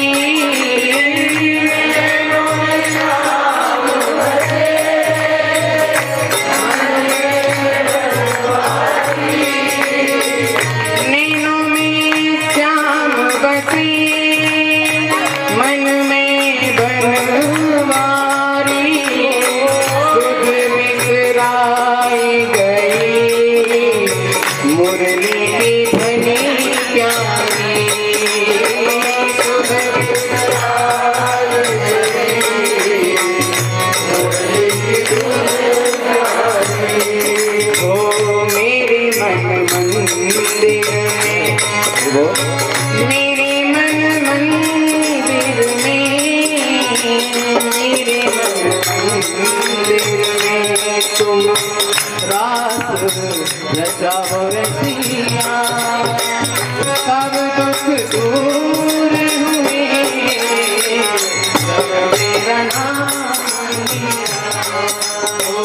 नैनों में श्याम बसे नैनों में श्याम बसे मन में बनवारी सुध बिसराई गई मुरली की ध्वनि प्यारी सुध बिसराई गई मुरली की ध्वनि प्यारी ओ मेरे मन मंदिर में वो मेरे मन मंदिर में मेरे मन मंदिर में तुम रास रचाओ रसिया सब दुख दूर हुए जब मेरा नाम लिया ओ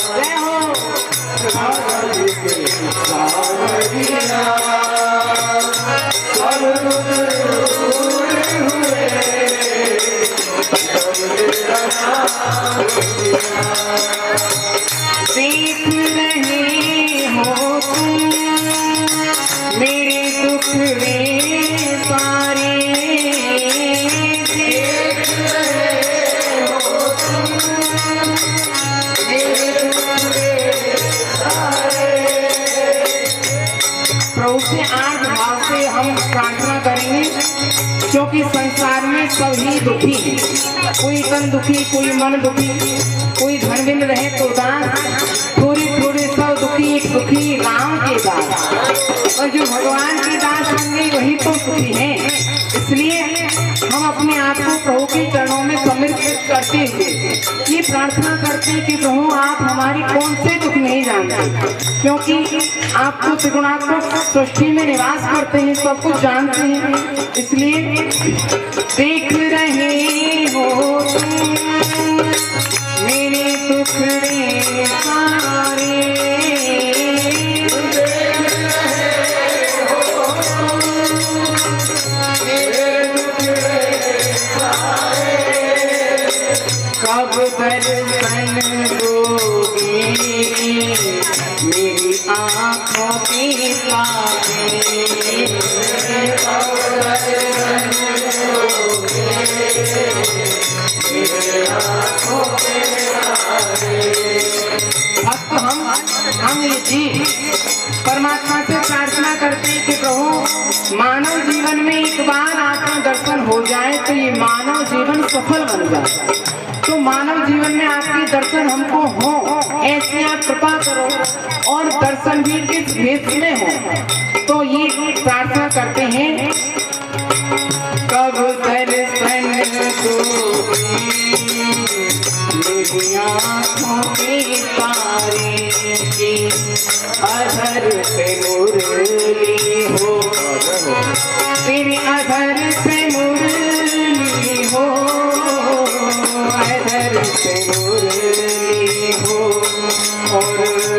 जय हो सावरिया सब दुख दूर हुए जब तेरा नाम लिया सीख नहीं हो तुम क्योंकि संसार में सभी दुखी हैं। कोई तन दुखी, कोई मन दुखी, कोई धन बिन रहे तो दास, थोड़े थोड़े सब दुखी, एक दुखी राम के दास। और जो भगवान के दास होंगे वही तो सुखी हैं। इसलिए हम अपने आप को प्रभु के चरणों में समर्पित करते हुए ये प्रार्थना करते हैं कि प्रभु आप हमारी कौन से दुख नहीं जानते, क्योंकि आप तो त्रिगुणात्मक सृष्टि में निवास करते हैं, सब कुछ जानते हैं। इसलिए देख रहे हो तुम मेरे दुखड़े सारे, कब दर्शन दोगे मेरी आँखों के तारे, कब दर्शन दोगे मेरी आँखों के तारे। अब तो हम ये जी परमात्मा से प्रार्थना करते हैं कि प्रभु मानव जीवन में एक बार आपका दर्शन हो जाए तो ये मानव जीवन सफल बन जाए। तो मानव जीवन में आपके दर्शन हमको हो, ऐसी आप कृपा करो। और दर्शन भी किस भेष में हो, तो ये प्रार्थना करते हैं कब दर्शन दोगे मेरी आँखों के तारे, अधर पे मुरली हो तेरे, अधर पे मुरली हो, अधर पे मुरली हो, और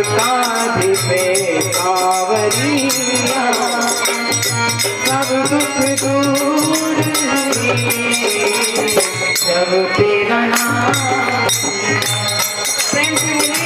कांधे पे कांवरिया, सब दुख दूर जब तेरा नाम। प्रेम से बोलिए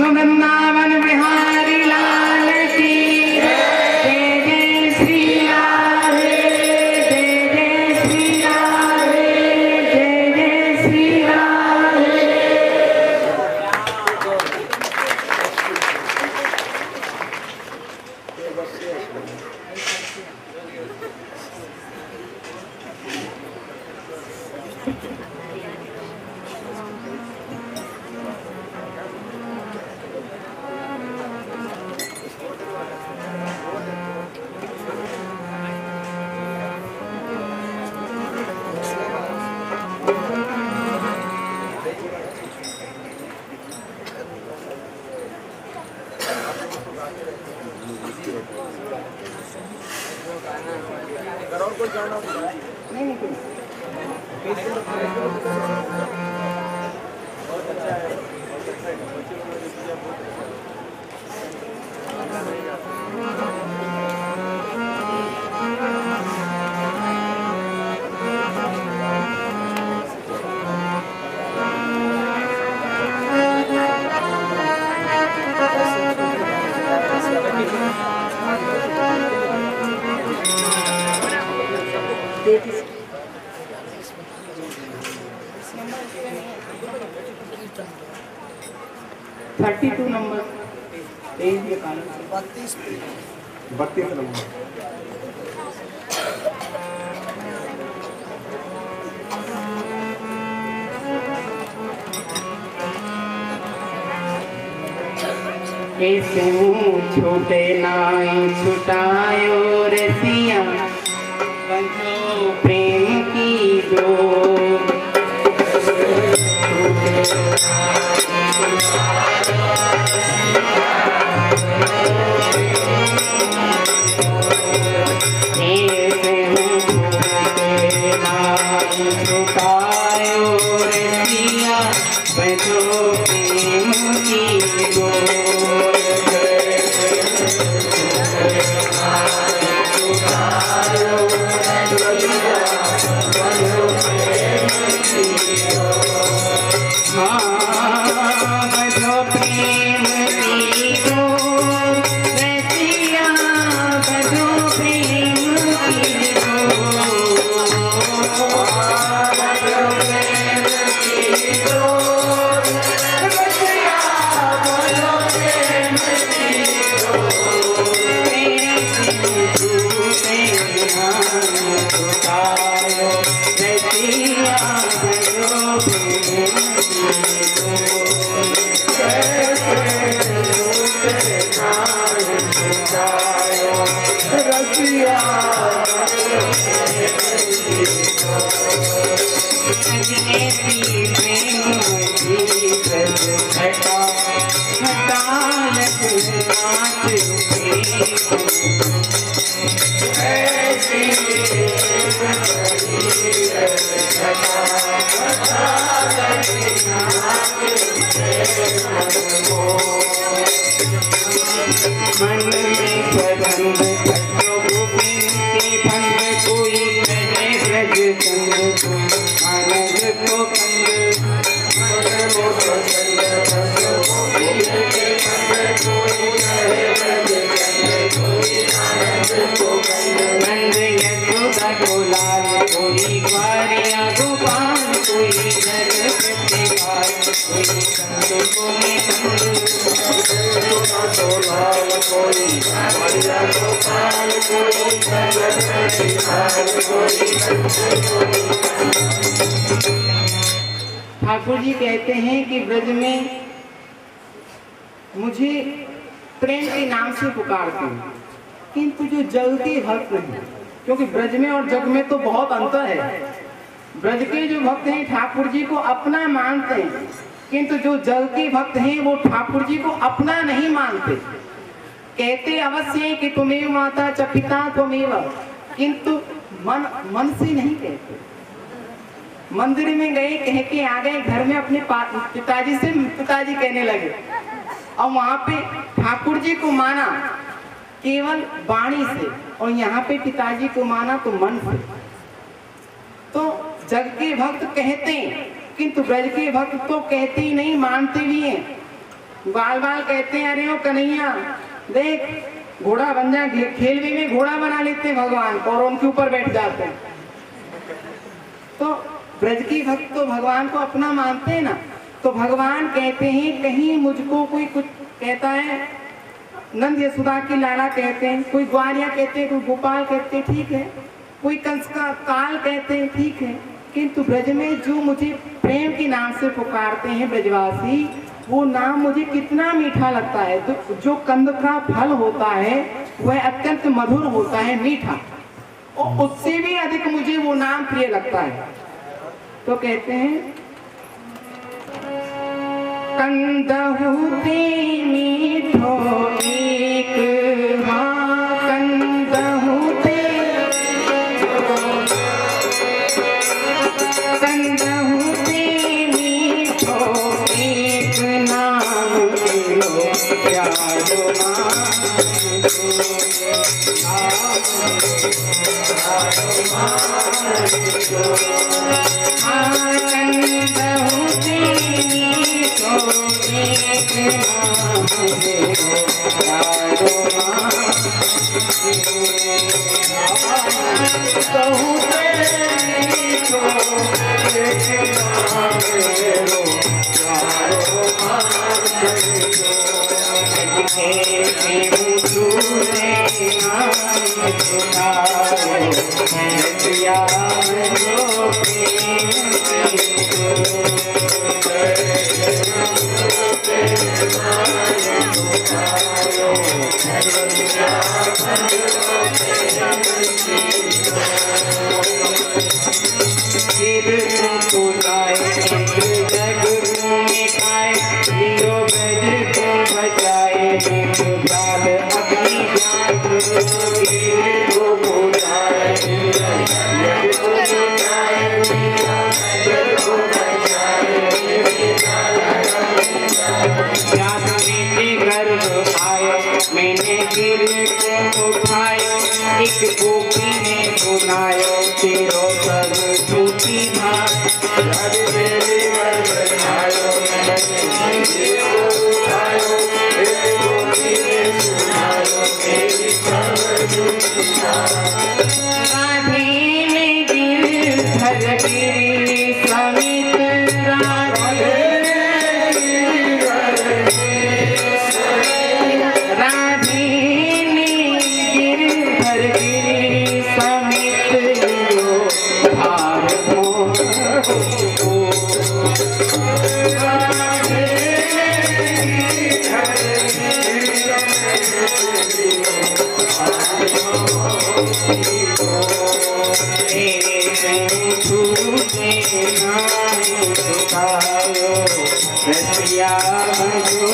वृंदावन बिहारी लाल की जय, जय श्री राधे, जय जय श्री राधे, जय जय Shri Radhe. Thirty 32 number page के कान 32 नंबर। कैसे मुँह छूटे नाई छुटायो रसिया, बंधो प्रेम की डोर। कैसे मुँह छूटे नाई छुटायो रसिया, बंधो प्रेम की डोर। आयो रसिया ऐसी प्रेम की घटा घटालत नाच ऐसी मन में पसंद खट्टो गोपी के भंग कोई कहे ब्रज संग अलग को कंग नंद यशोदा को लाल कोई ग्वारिया गोपाल कोई जगत के पाल कोई कंद को ठाकुर जी कहते हैं कि ब्रज में मुझे प्रेम के नाम से पुकारते हैं, किंतु जो जग के भक्त हैं, क्योंकि ब्रज में और जग में तो बहुत अंतर है। ब्रज के जो भक्त हैं ठाकुर जी को अपना मानते हैं, किंतु जो जग के भक्त हैं वो ठाकुर जी को अपना नहीं मानते। कहते अवश्य है कि तुमेव माता च पिता त्वमेव, किंतु मन से नहीं कहते। मंदिर में गए, कह के आ गए, घर में अपने पिताजी से पिताजी कहने लगे, और वहां पे ठाकुर जी को माना केवल वाणी से, और यहाँ पे पिताजी को माना तो मन से। तो जग के भक्त कहते हैं, किंतु ब्रज के भक्त तो कहते ही नहीं, मानते भी हैं। बाल बाल कहते हैं, अरे ओ कन्हैया देख घोड़ा बन जा, खेलवे में घोड़ा बना लेते हैं भगवान को और उनके ऊपर बैठ जाते हैं। तो ब्रज के भक्त तो भगवान को अपना मानते हैं ना। तो भगवान कहते हैं, कहीं मुझको कोई कुछ कहता है, नंद यशोदा की लाला कहते हैं, कोई ग्वारिया कहते हैं, कोई गोपाल कहते हैं, ठीक है, कोई कंस का काल कहते हैं, ठीक है, किंतु ब्रज में जो मुझे प्रेम के नाम से पुकारते हैं ब्रजवासी, वो नाम मुझे कितना मीठा लगता है। तो जो कंद का फल होता है वह अत्यंत मधुर होता है, मीठा, और उससे भी अधिक मुझे वो नाम प्रिय लगता है। तो कहते हैं, कंदहुते मीठो एक हाँ, कंदहुते मीठो एक नाम लो प्यारो रसिया भजो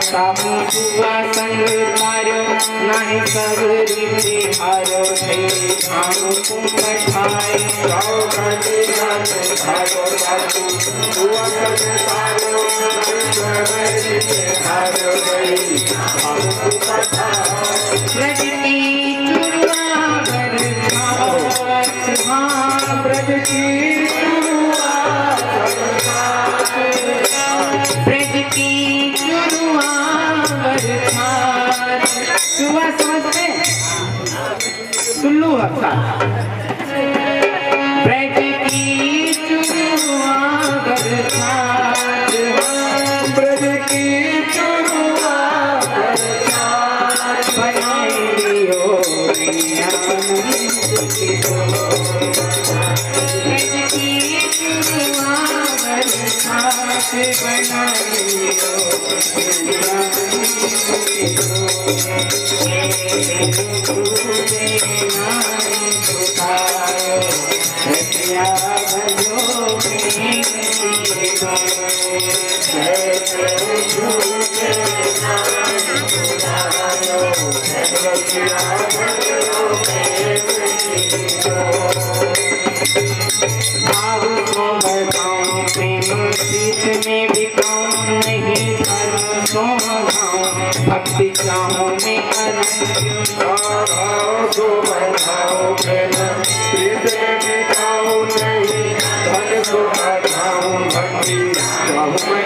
साबु सुआ संग तारो नाही सब रीति हारो थे आनु तुम पठाए गाओ गाते गाते हारो साबु सुआ संग तारो सब रीति हारो गई आनु तुम पठाए ब्रज की चुरुआ बरछाओ हाँ ब्रज की चुरुआ ब्रज की सुबह समझते सुल्लू हफ्ता ब्रज की चुरुआ बरसात ब्रज की चुरुआ बरसात बनाइयो ब्रज की चुरुआ बरसात बनाइयो भक्ति चाहूं मैं सो बढ़ाओ प्रीत में खाओ नहीं धन को बढ़ाओ भक्ति चाहूं मैं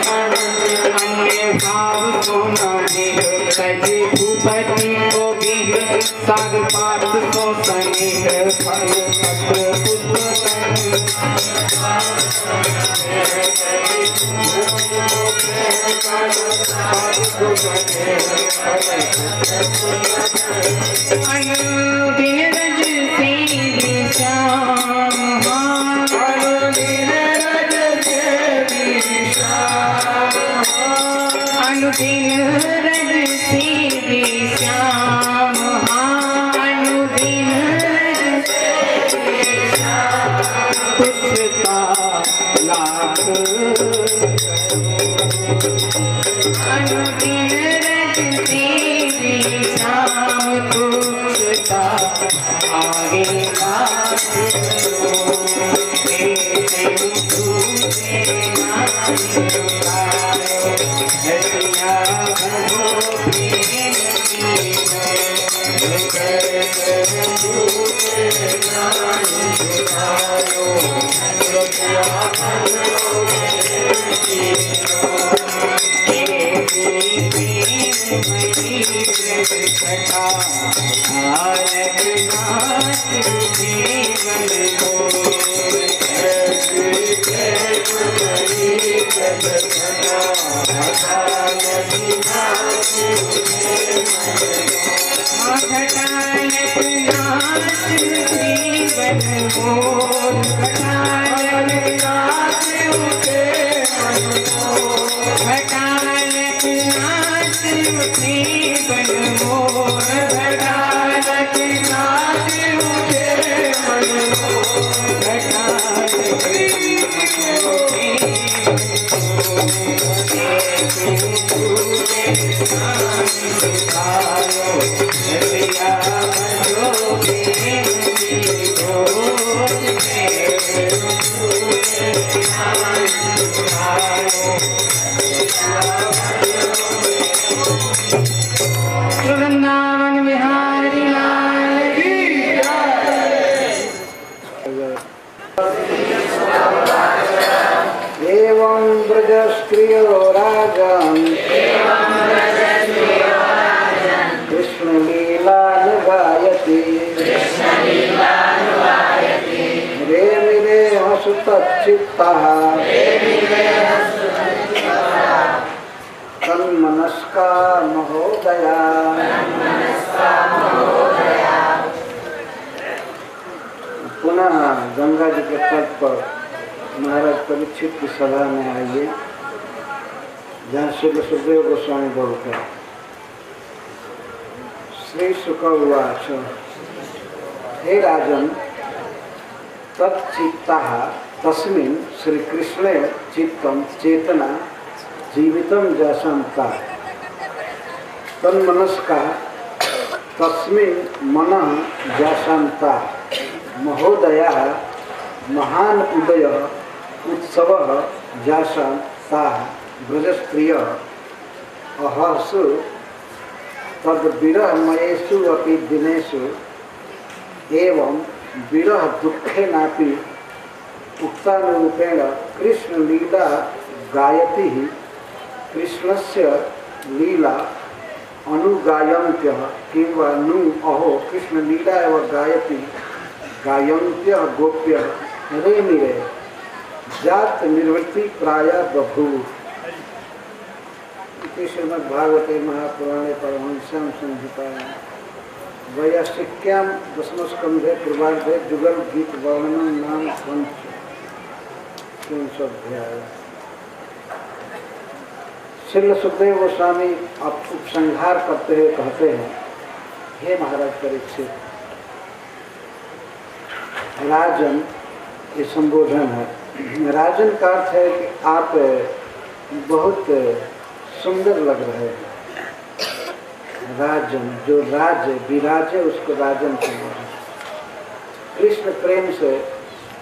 अन्य भाव सोना में सजी भूपति को भी साग पात सो सने फल पत्र अनुदिन रज से श्याम अनुदिन रज से श्याम अनुदिन रज से श्याम अनुदिन रज से श्याम पुछता लाख अनुदिन रज से श्याम पुछता आगे Oh वृंदावन बिहारी लाल की एवं ब्रजस्त्रियो राजन् कृष्ण लीला गायति रे मिरे हसुतच्चित्तः तन्मनस्का महोदया। पुनः गंगा जी के तट पर महाराज परीक्षित की सभा में आइए, जहाँ श्री सुखदेव गोस्वामी बोलते हैं। श्री शुक उवाच हे राजन तच्चित्तः तस्मिन् श्री कृष्णे चित्तं चेतना जीवितं जासंता तन्मनस्का तस्मिन् मनः जासंता महोदया महान उदय उत्सव जासंता ब्रजस्त्रिय अहसु तद विरहमयेषु अपि दिनेषु एवं विरह दुःखेनापि उक्तानुरूपेण कृष्ण लीला गायति कृष्णस्य लीला अनुगायन्त्यः किंवा नु अहो कृष्ण लीला एव गायति गायन्त्यः गोप्यः रे मिरे जात निर्वृत्ति प्राय बभूव। श्रीमद्भागवते महापुराणे परमहंस्यां संहितायां वैयासिक्यां दशमस्कन्धे पूर्वार्धे जुगल गीत वर्णनं नाम 3अध्याय। श्री सुखदेव गोस्वामी अब उपसंहार करते हुए कहते हैं, हे महाराज परीक्षित, राजन ये संबोधन है। राजन का अर्थ है कि आप बहुत सुंदर लग रहे हैं। राजन जो राज विराजे उसको राजन कहते हैं। कृष्ण प्रेम से,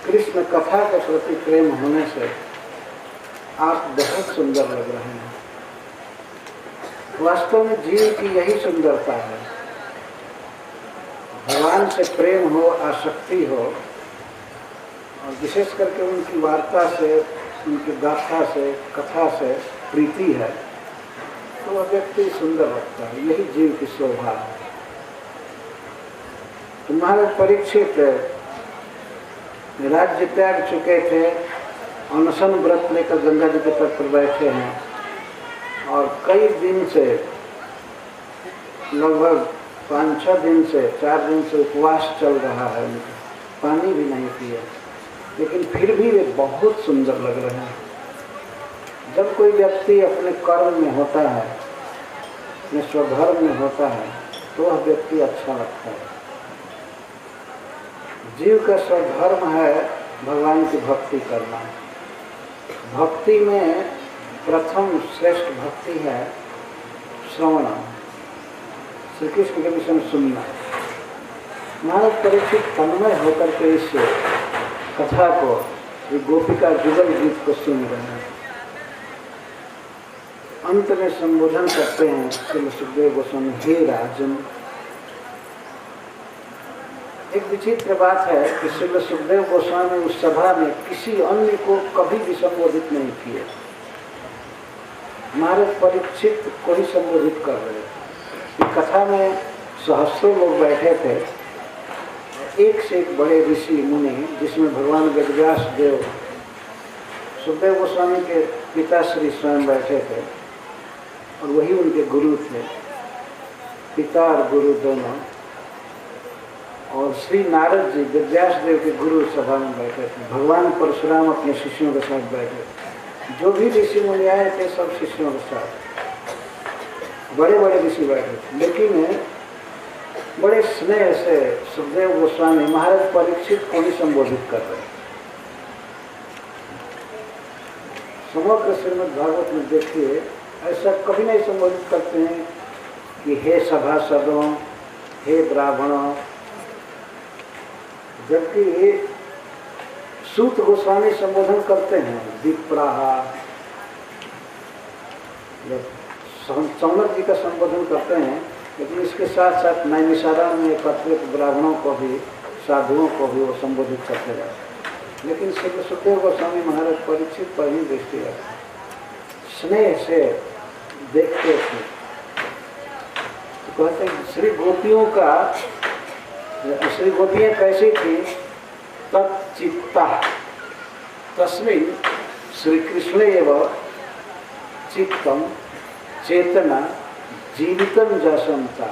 कृष्ण कथा के प्रति प्रेम होने से आप बहुत सुंदर लग रहे हैं। वास्तव में जीव की यही सुंदरता है। भगवान से प्रेम हो, आसक्ति हो, और विशेष करके उनकी वार्ता से, उनकी गाथा से, कथा से प्रीति है, तो वह व्यक्ति सुंदर लगता है। यही जीव की शोभा है। तुम्हारे परीक्षित राज्य त्याग चुके थे, अनशन व्रत लेकर गंगा जी के तट पर बैठे हैं और कई दिन से, लगभग 5-6 दिन से, 4 दिन से उपवास चल रहा है उनका, पानी भी नहीं पिए, लेकिन फिर भी वे बहुत सुंदर लग रहे हैं। जब कोई व्यक्ति अपने कर्म में होता है, अपने स्वधर्म में होता है, तो वह व्यक्ति अच्छा लगता है। जीव का स्वधर्म है भगवान की भक्ति करना। भक्ति में प्रथम श्रेष्ठ भक्ति है श्रवण, श्री कृष्ण के विषय में सुनना। महाराज परीक्षित तन्मय होकर के इस कथा को, ये गोपिका जुगल गीत को सुन रहे हैं। अंत में संबोधन करते हैं श्री सुखदेव गोस्वामी, हे राजन। एक विचित्र बात है कि श्री सुखदेव गोस्वामी उस सभा में किसी अन्य को कभी भी संबोधित नहीं किए। महाराज परीक्षित को ही संबोधित कर रहे थे। कथा में सहस्रों लोग बैठे थे, एक से एक बड़े ऋषि मुनि, जिसमें भगवान वेदव्यास देव, सुखदेव गोस्वामी के पिता श्री स्वयं बैठे थे और वही उनके गुरु थे, पिता और गुरु दोनों। और श्री नारद जी वेदव्यास देव के गुरु सभा में बैठे थे। भगवान परशुराम अपने शिष्यों के साथ बैठे। जो भी ऋषि मुनि आए थे सब शिष्यों के साथ, बड़े बड़े ऋषि बैठे थे। लेकिन बड़े स्नेह से सुखदेव गोस्वामी महाराज परीक्षित को ही संबोधित कर रहे। समग्र श्रीमद्भागवत में देखिए, ऐसा कभी नहीं संबोधित करते हैं कि हे सभासदों, हे ब्राह्मणों, जबकि सूत गोस्वामी संबोधन करते हैं विप्राहा, जब सौनक जी का संबोधन करते हैं, लेकिन इसके साथ साथ नैमिषारण्य में एकत्रित ब्राह्मणों को भी, साधुओं को भी वो संबोधित करते रहे। लेकिन श्री सुखदेव गोस्वामी महाराज परीक्षित पर ही दृष्टि है, स्नेह से देखते थे। तो कहते हैं श्री गोपियाँ कैसी थी? तच्चित्ता तस्मिन् श्री कृष्ण एवं चित्तम चेतना जीवितम जसंता।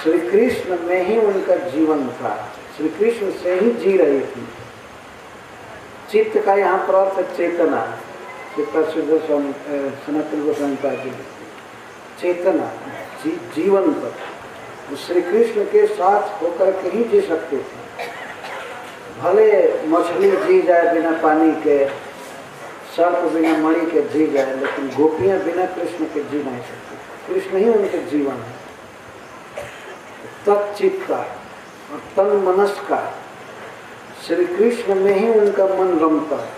श्री कृष्ण में ही उनका जीवन था, श्री कृष्ण से ही जी रही थी। चित्त का यहाँ पर अर्थ चेतना, सनातन गोस्वामी जी, चेतना जीवन पर श्री कृष्ण के साथ होकर के ही जी सकते थे। भले मछली जी जाए बिना पानी के, सर्प बिना मणि के जी जाए, लेकिन गोपियां बिना कृष्ण के जी नहीं सकती। कृष्ण ही उनके जीवन है। तच्चित्त का और तन मनस का श्री कृष्ण में ही उनका मन रमता है।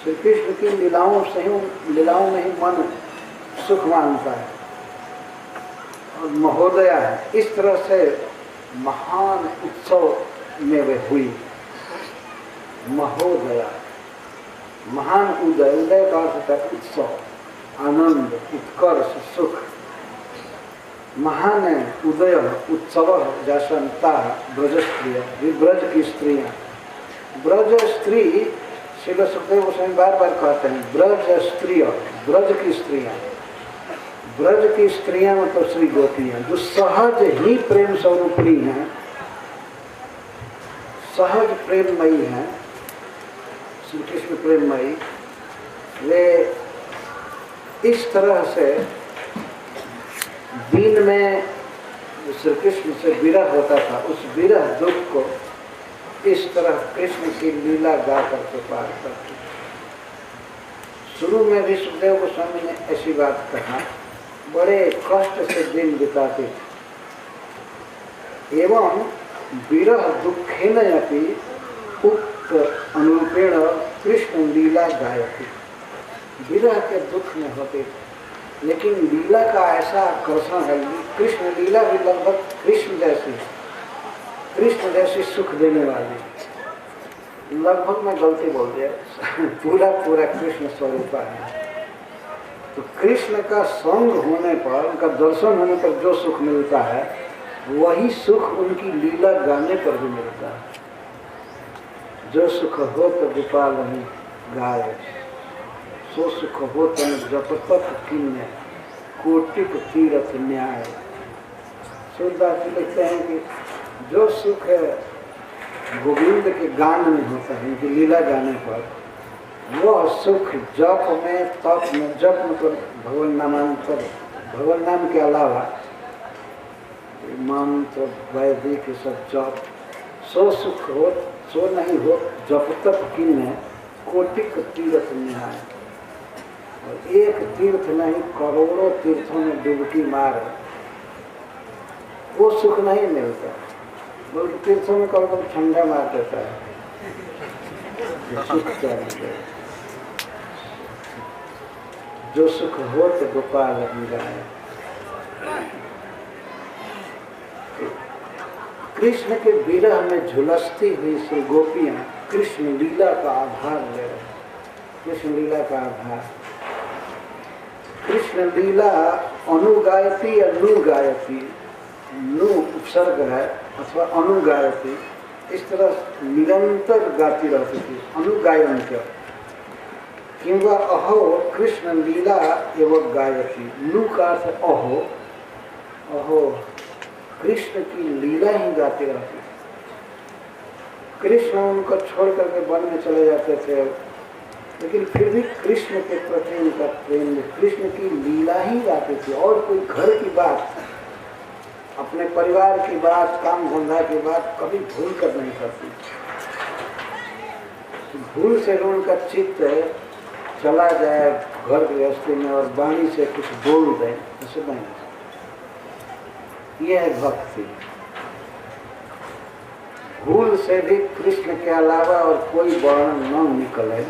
श्री कृष्ण की लीलाओं में ही मन सुख मानता है और महोदया है। इस तरह से महान उत्सव में वे हुई। महोदया, महान उदय, उदय का अर्थ है उत्सव, आनंद, उत्कर्ष, सुख। महान उदय उत्सव जासंता ब्रज स्त्रिय, ब्रज की स्त्रियाँ। ब्रज स्त्री श्री सुखदेव गोस्वामी बार बार कहते हैं ब्रज स्त्रिय, ब्रज की स्त्रियाँ। ब्रज की स्त्रियाँ मतलब श्री गोपियाँ, जो सहज ही प्रेम स्वरूपी हैं, सहज प्रेममयी हैं, श्री कृष्ण प्रेममयी। वे इस तरह से दिन में श्री कृष्ण से विरह होता था, उस विरह दुख को इस तरह कृष्ण की लीला गा करके पार करते। शुरू में भी सुखदेव गोस्वामी ने ऐसी बात कहा, बड़े कष्ट से दिन बिताते थे। एवं विरह दुखेन अपि उक्त अनुरूपेण कृष्ण लीला गायति। विरह के दुख में होते थे, लेकिन लीला का ऐसा आकर्षण है। कृष्ण लीला भी लगभग कृष्ण जैसी सुख देने वाली। लगभग मैं गलती बोल दिया, पूरा कृष्ण स्वरूप है। तो कृष्ण का संग होने पर, उनका दर्शन होने पर जो सुख मिलता है, वही सुख उनकी लीला गाने पर भी मिलता है। जो सुख हो तो गोपाल नहीं गाय, सो सुख हो तो जपतप किन्ने कोटिक तीरथ न्याय। सूरदास जी लिखते हैं कि जो सुख है गोविंद के गान में होता है, उनकी लीला गाने पर, वह सुख जप में, तप में, जप मतलब भगवान नामांतर, भगवान नाम के अलावा मंत्र वैदिक सब जप, सो सुख हो सो नहीं हो जप तप किन्ने कोटिक तीर्थ न्याय। और एक तीर्थ नहीं करोड़ों तीर्थों में डुबकी मार, वो सुख नहीं मिलता। बल्कि तीर्थों में कभी कभी ठंडा मार देता है, सुख चाहिए। जो सुख हो तो गोपाल गाय। कृष्ण के विरह में झुलसती हुई श्री गोपियां कृष्ण लीला का आधार ले रहे। कृष्ण लीला का आधार, कृष्ण लीला अनुगायती या नुगायती, नु उपसर्ग है अथवा अनुगायती, इस तरह निरंतर गाती रहती थी। अनुगायन क्या किंवा अहो कृष्ण लीला एवं गायती। नु का अर्थ अहो, अहो कृष्ण की लीला ही गाते रहते। कृष्ण उनको छोड़ करके वन में चले जाते थे, लेकिन फिर भी कृष्ण के प्रति उनका प्रेम, कृष्ण की लीला ही गाते थे। और कोई घर की बात, अपने परिवार की बात, काम धंधा की बात कभी भूल कर नहीं करती। भूल से उनका चित्त चला जाए घर गृहस्थी में और वाणी से कुछ बोल दें, ऐसे नहीं। यह है भक्ति। भूल से भी कृष्ण के अलावा और कोई वर्णन न निकले,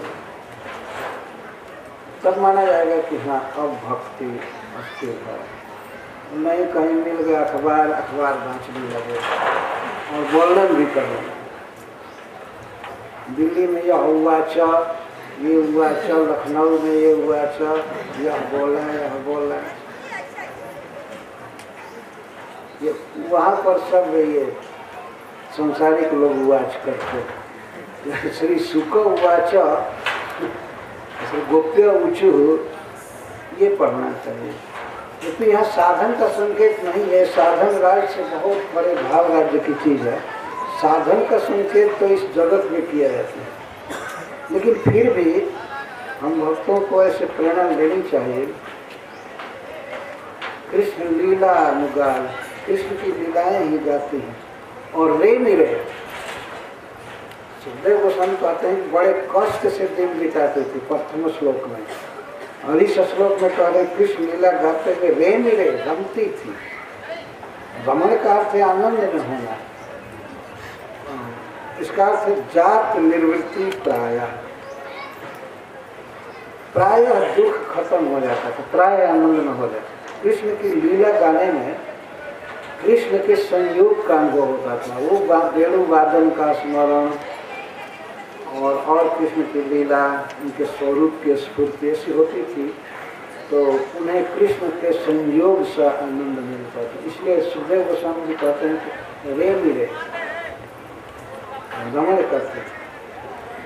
तब माना जाएगा कि हाँ अब भक्ति अस्थिर है। नहीं कहीं मिल गया अखबार बाँचने लगे और वर्णन भी करने लगे। दिल्ली में यह हुआ ये हुआ लखनऊ में ये हुआ यह बोला ये वहाँ पर सब ये संसारिक लोग वाच करते। श्री सुख वाच गोप्य ऊँचू ये पढ़ना चाहिए, क्योंकि यहाँ साधन का संकेत नहीं है। साधन राज्य से बहुत बड़े भाव राज्य की चीज़ है। साधन का संकेत तो इस जगत में किया जाता है, लेकिन फिर भी हम भक्तों को ऐसे प्रेरणा लेनी चाहिए। कृष्ण लीला अनुगाल, कृष्ण की लीलाएं ही गाती हैं और रे मेरे सुखदेव गोस्वामी कहते हैं कि बड़े कष्ट से दिन बिताते थे प्रथम श्लोक में, और इस श्लोक में कह रहे कृष्ण लीला गाते हुए रे मेरे रमती थी। रमण का अर्थ है आनंद में होना, इसका अर्थ जात निर्वृत्ति प्राय दुख खत्म हो जाता था, प्राय आनंद में हो जाता। कृष्ण की लीला गाने में कृष्ण के संयोग का अनुभव होता था। वो वेणु वादन का स्मरण और कृष्ण की लीला, उनके स्वरूप की स्फूर्ति ऐसी होती थी, तो उन्हें कृष्ण के संयोग से आनंद मिलता था। इसलिए सुखदेव गोस्वामी जी कहते हैं कि रे मेरे रमण करते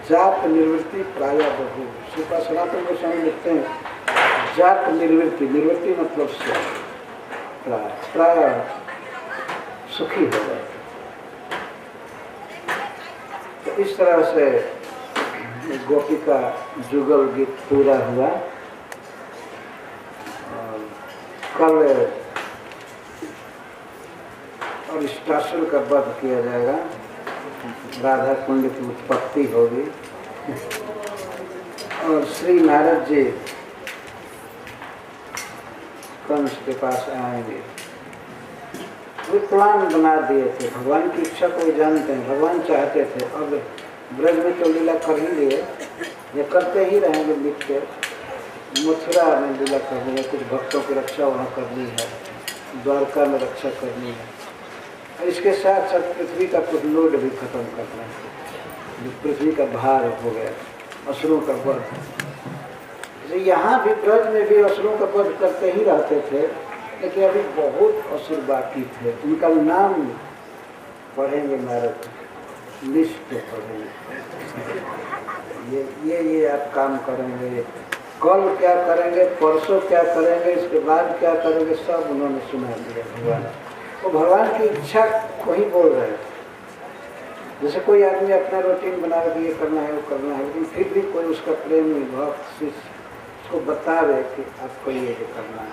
जात निर्वृत्ति प्राय बहु। श्रीपा सनातन गोस्वामी लिखते हैं जात निर्वृत्ति, निर्वृत्ति मतलब से प्राय सुखी हो जाए। तो इस तरह से गोपी का जुगल गीत पूरा हुआ। और कल और स्टासुर का वध किया जाएगा, राधा कुंड की उत्पत्ति होगी और श्री नारद जी कंस के पास आएंगे। वो प्लान बना दिए थे, भगवान की इच्छा को जानते हैं, भगवान चाहते थे अब ब्रज में तो लीला कर ही लिए, ये करते ही रहेंगे लिख के। मथुरा में लीला करनी है, कुछ भक्तों की रक्षा वहाँ करनी है, द्वारका में रक्षा करनी है, और इसके साथ साथ पृथ्वी का कुछ लोड भी खत्म करना है। पृथ्वी का भार हो गया, असुरों का वध। यहाँ भी ब्रज में भी असुरों का वध करते ही रहते थे, लेकिन अभी बहुत असुर बाकी थे। उनका नाम पढ़ेंगे नारद, लिस्ट पढ़ेंगे, ये आप काम करेंगे, कल क्या करेंगे, परसों क्या करेंगे, इसके बाद क्या करेंगे, सब उन्होंने सुना दिया भगवान। तो भगवान की इच्छा को ही बोल रहे हैं। जैसे कोई आदमी अपना रूटीन बना के ये करना है वो करना है, लेकिन फिर भी कोई उसका प्रेमी भक्त शिष्य उसको बता रहे कि आपको ये करना है।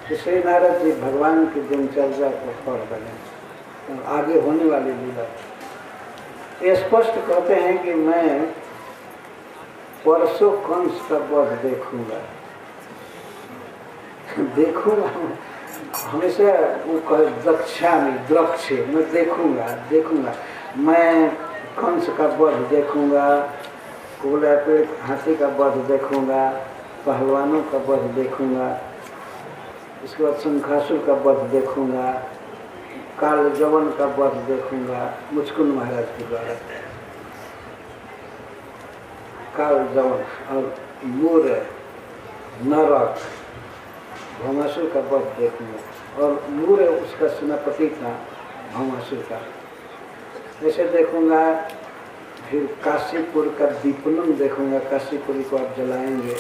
तो श्री नारद जी भगवान की दिनचर्या को पढ़ रहे हैं, आगे होने वाली लीला। ये स्पष्ट कहते हैं कि मैं परसों कंस का वध देखूंगा। हमेशा वो दक्षा में द्रक्ष मैं देखूंगा मैं कंस का वध देखूंगा, कोला पे हाथी का वध देखूंगा, पहलवानों का वध देखूंगा, इसके बाद शंखासुर का वध देखूंगा, काल जवन का वध देखूंगा मुचकुंद महाराज के द्वारा। काल जवन और मूर नरक भौमासुर का वध देखूंगा, और मूर उसका सेनापति था भौमासुर का, ऐसे देखूंगा। फिर काशीपुर का दीपनम देखूंगा, काशीपुरी को आप जलाएंगे,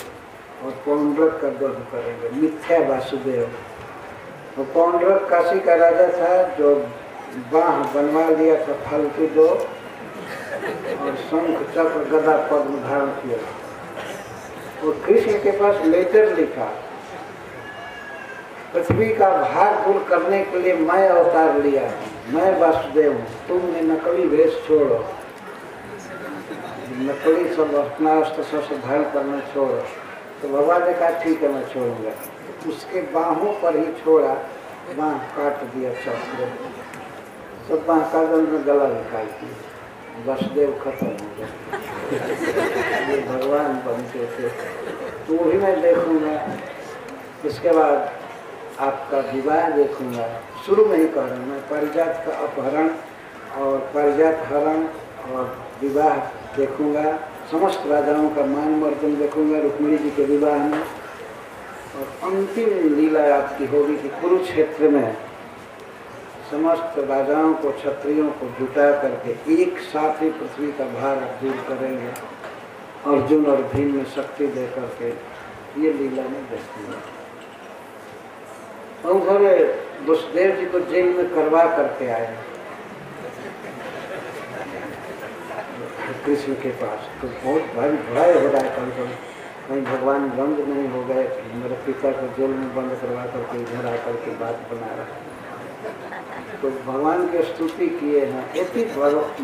और पौंड्रक का वध करेंगे, मिथ्या वासुदेव। वो पौंड्रक काशी का राजा था जो बाह बनवा लिया था फालतू दो, और शंख चक्र गदा पद्म धारण किया। वो कृष्ण के पास लेटर लिखा, पृथ्वी का भार दूर करने के लिए मैं अवतार लिया, मैं वासुदेव हूँ, तुमने नकली वेश छोड़ो, नकली सब अपना अस्त्र शस्त्र धारण करना छोड़ो। तो भगवान ने कहा ठीक है मैं छोड़ूंगा। उसके बाहों पर ही छोड़ा, बाह काट दिया चक्र, सब महाकाल में गला निकाल दी, वसुदेव खत्म हो गया। ये भगवान बनते थे, तो वही मैं देखूंगा। इसके बाद आपका विवाह देखूंगा। शुरू में ही कह रहा हूँ मैं, पारिजात का अपहरण और पारिजात हरण और विवाह देखूंगा। समस्त राजाओं का मान मर्दन देखूंगा रुक्मिणी जी के विवाह में। और अंतिम लीला आपकी होगी कि कुरुक्षेत्र में समस्त राजाओं को, क्षत्रियों को जुटा करके एक साथ ही पृथ्वी का भार दूर करेंगे। अर्जुन और भीम में शक्ति दे करके ये लीला में देखूंगा। और उधर वसुदेव जी को जेल में करवा करके आए कृष्ण के पास, तो बहुत भारी भय हो रहा है। कभी कहीं भगवान बंद नहीं हो गए, मेरे पिता को जेल में बंद करवा करके इधर आकर के बात बना रहा है। तो भगवान की स्तुति किए हैं।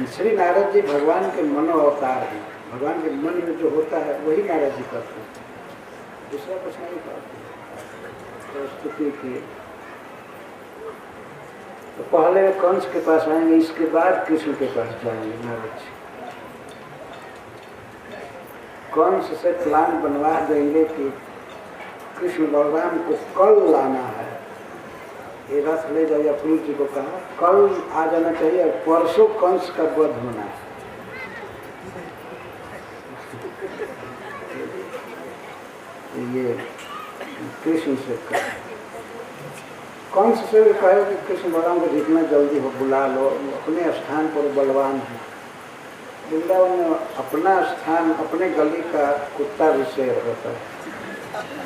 श्री नारद जी भगवान के मनो अवतार हैं। भगवान के मन में जो होता है वही नारद जी करते हैं, दूसरा कुछ नहीं करते। तो स्तुति किए। तो पहले कंस के पास आएंगे, इसके बाद कृष्ण के पास जाएंगे नारद जी। कंस से प्लान बनवा देंगे कि कृष्ण बलराम को कल लाना है। ये रथ ले जाइए, अपनी जी को कहा कल आ जाना चाहिए और परसों कंस का वध होना है। ये कृष्ण से कहा। कंस से भी कहे कि कृष्ण बलराम को जितना जल्दी हो बुला लो, अपने स्थान पर बलवान है। वृंदावन में अपना स्थान, अपने गली का कुत्ता भी शेर होता है।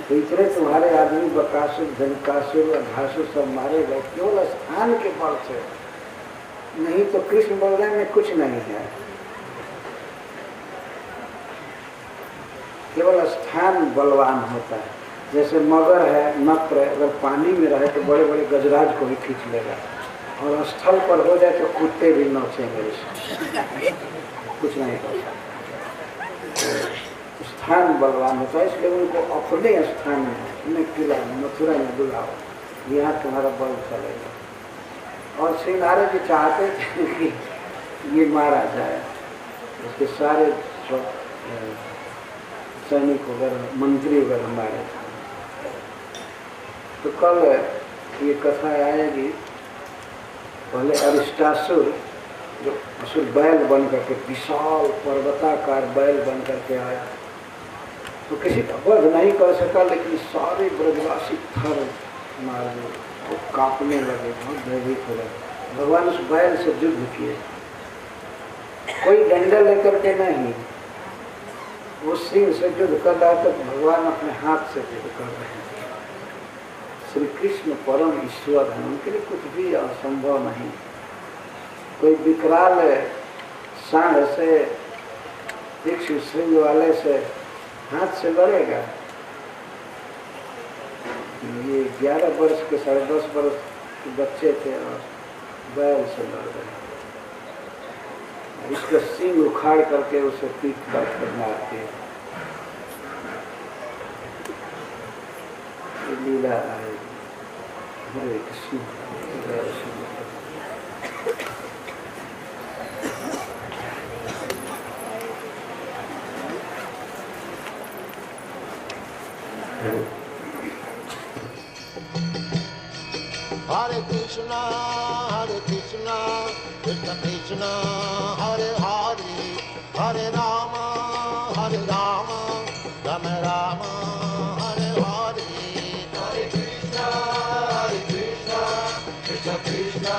तो इतने तुम्हारे आदमी बकासुर, धनकासुर और घासुर सब मारे गए केवल स्थान के बल से, नहीं तो कृष्ण बलराम में कुछ नहीं है। केवल स्थान बलवान होता है। जैसे मगर है, नक्र, अगर पानी में रहे तो बड़े बड़े गजराज को भी खींच लेगा, और स्थल पर हो जाए तो कुत्ते भी नोचेंगे, कुछ नहीं कर सकते। स्थान बलवान होता है, इसलिए उनको अपने स्थान में, अपने किला मथुरा में बुलाओ, यहाँ तुम्हारा बल चलेगा। और श्री नारद जी चाहते थे कि ये मारा जाए, उसके सारे सैनिक वगैरह, मंत्री वगैरह मारे। तो कल ये कथा आएगी। पहले अरिष्टासुर, जो असुर बैल बन करके, विशाल पर्वताकार बैल बन करके आया, तो किसी का वध नहीं कर सका, लेकिन सारे ब्रजवासी थर मार गए, वो कांपने लगे, बहुत भयभीत हो गए। भगवान उस बैल से युद्ध किए, कोई डंडा लेकर के नहीं, वो सिंह से युद्ध कर रहा था। भगवान अपने हाथ से युद्ध कर रहे हैं। श्री कृष्ण परम ईश्वर हैं, उनके लिए कुछ भी असंभव नहीं। कोई विकराल सांड से, तीक्ष्ण श्रृंग वाले से हाथ से लड़ेगा? ये 11 वर्ष के, 10.5 वर्ष के बच्चे थे और बैल से लड़ रहे। इसका सिंह उखाड़ करके उसे पीठ काट कर मारते हैं। लीला है। हरे कृष्ण हरे Krishna. Hare Krishna, Krishna Krishna, Hare Hare, Hare Rama, Rama Rama, Hare Hare. Hare Krishna, Krishna Krishna.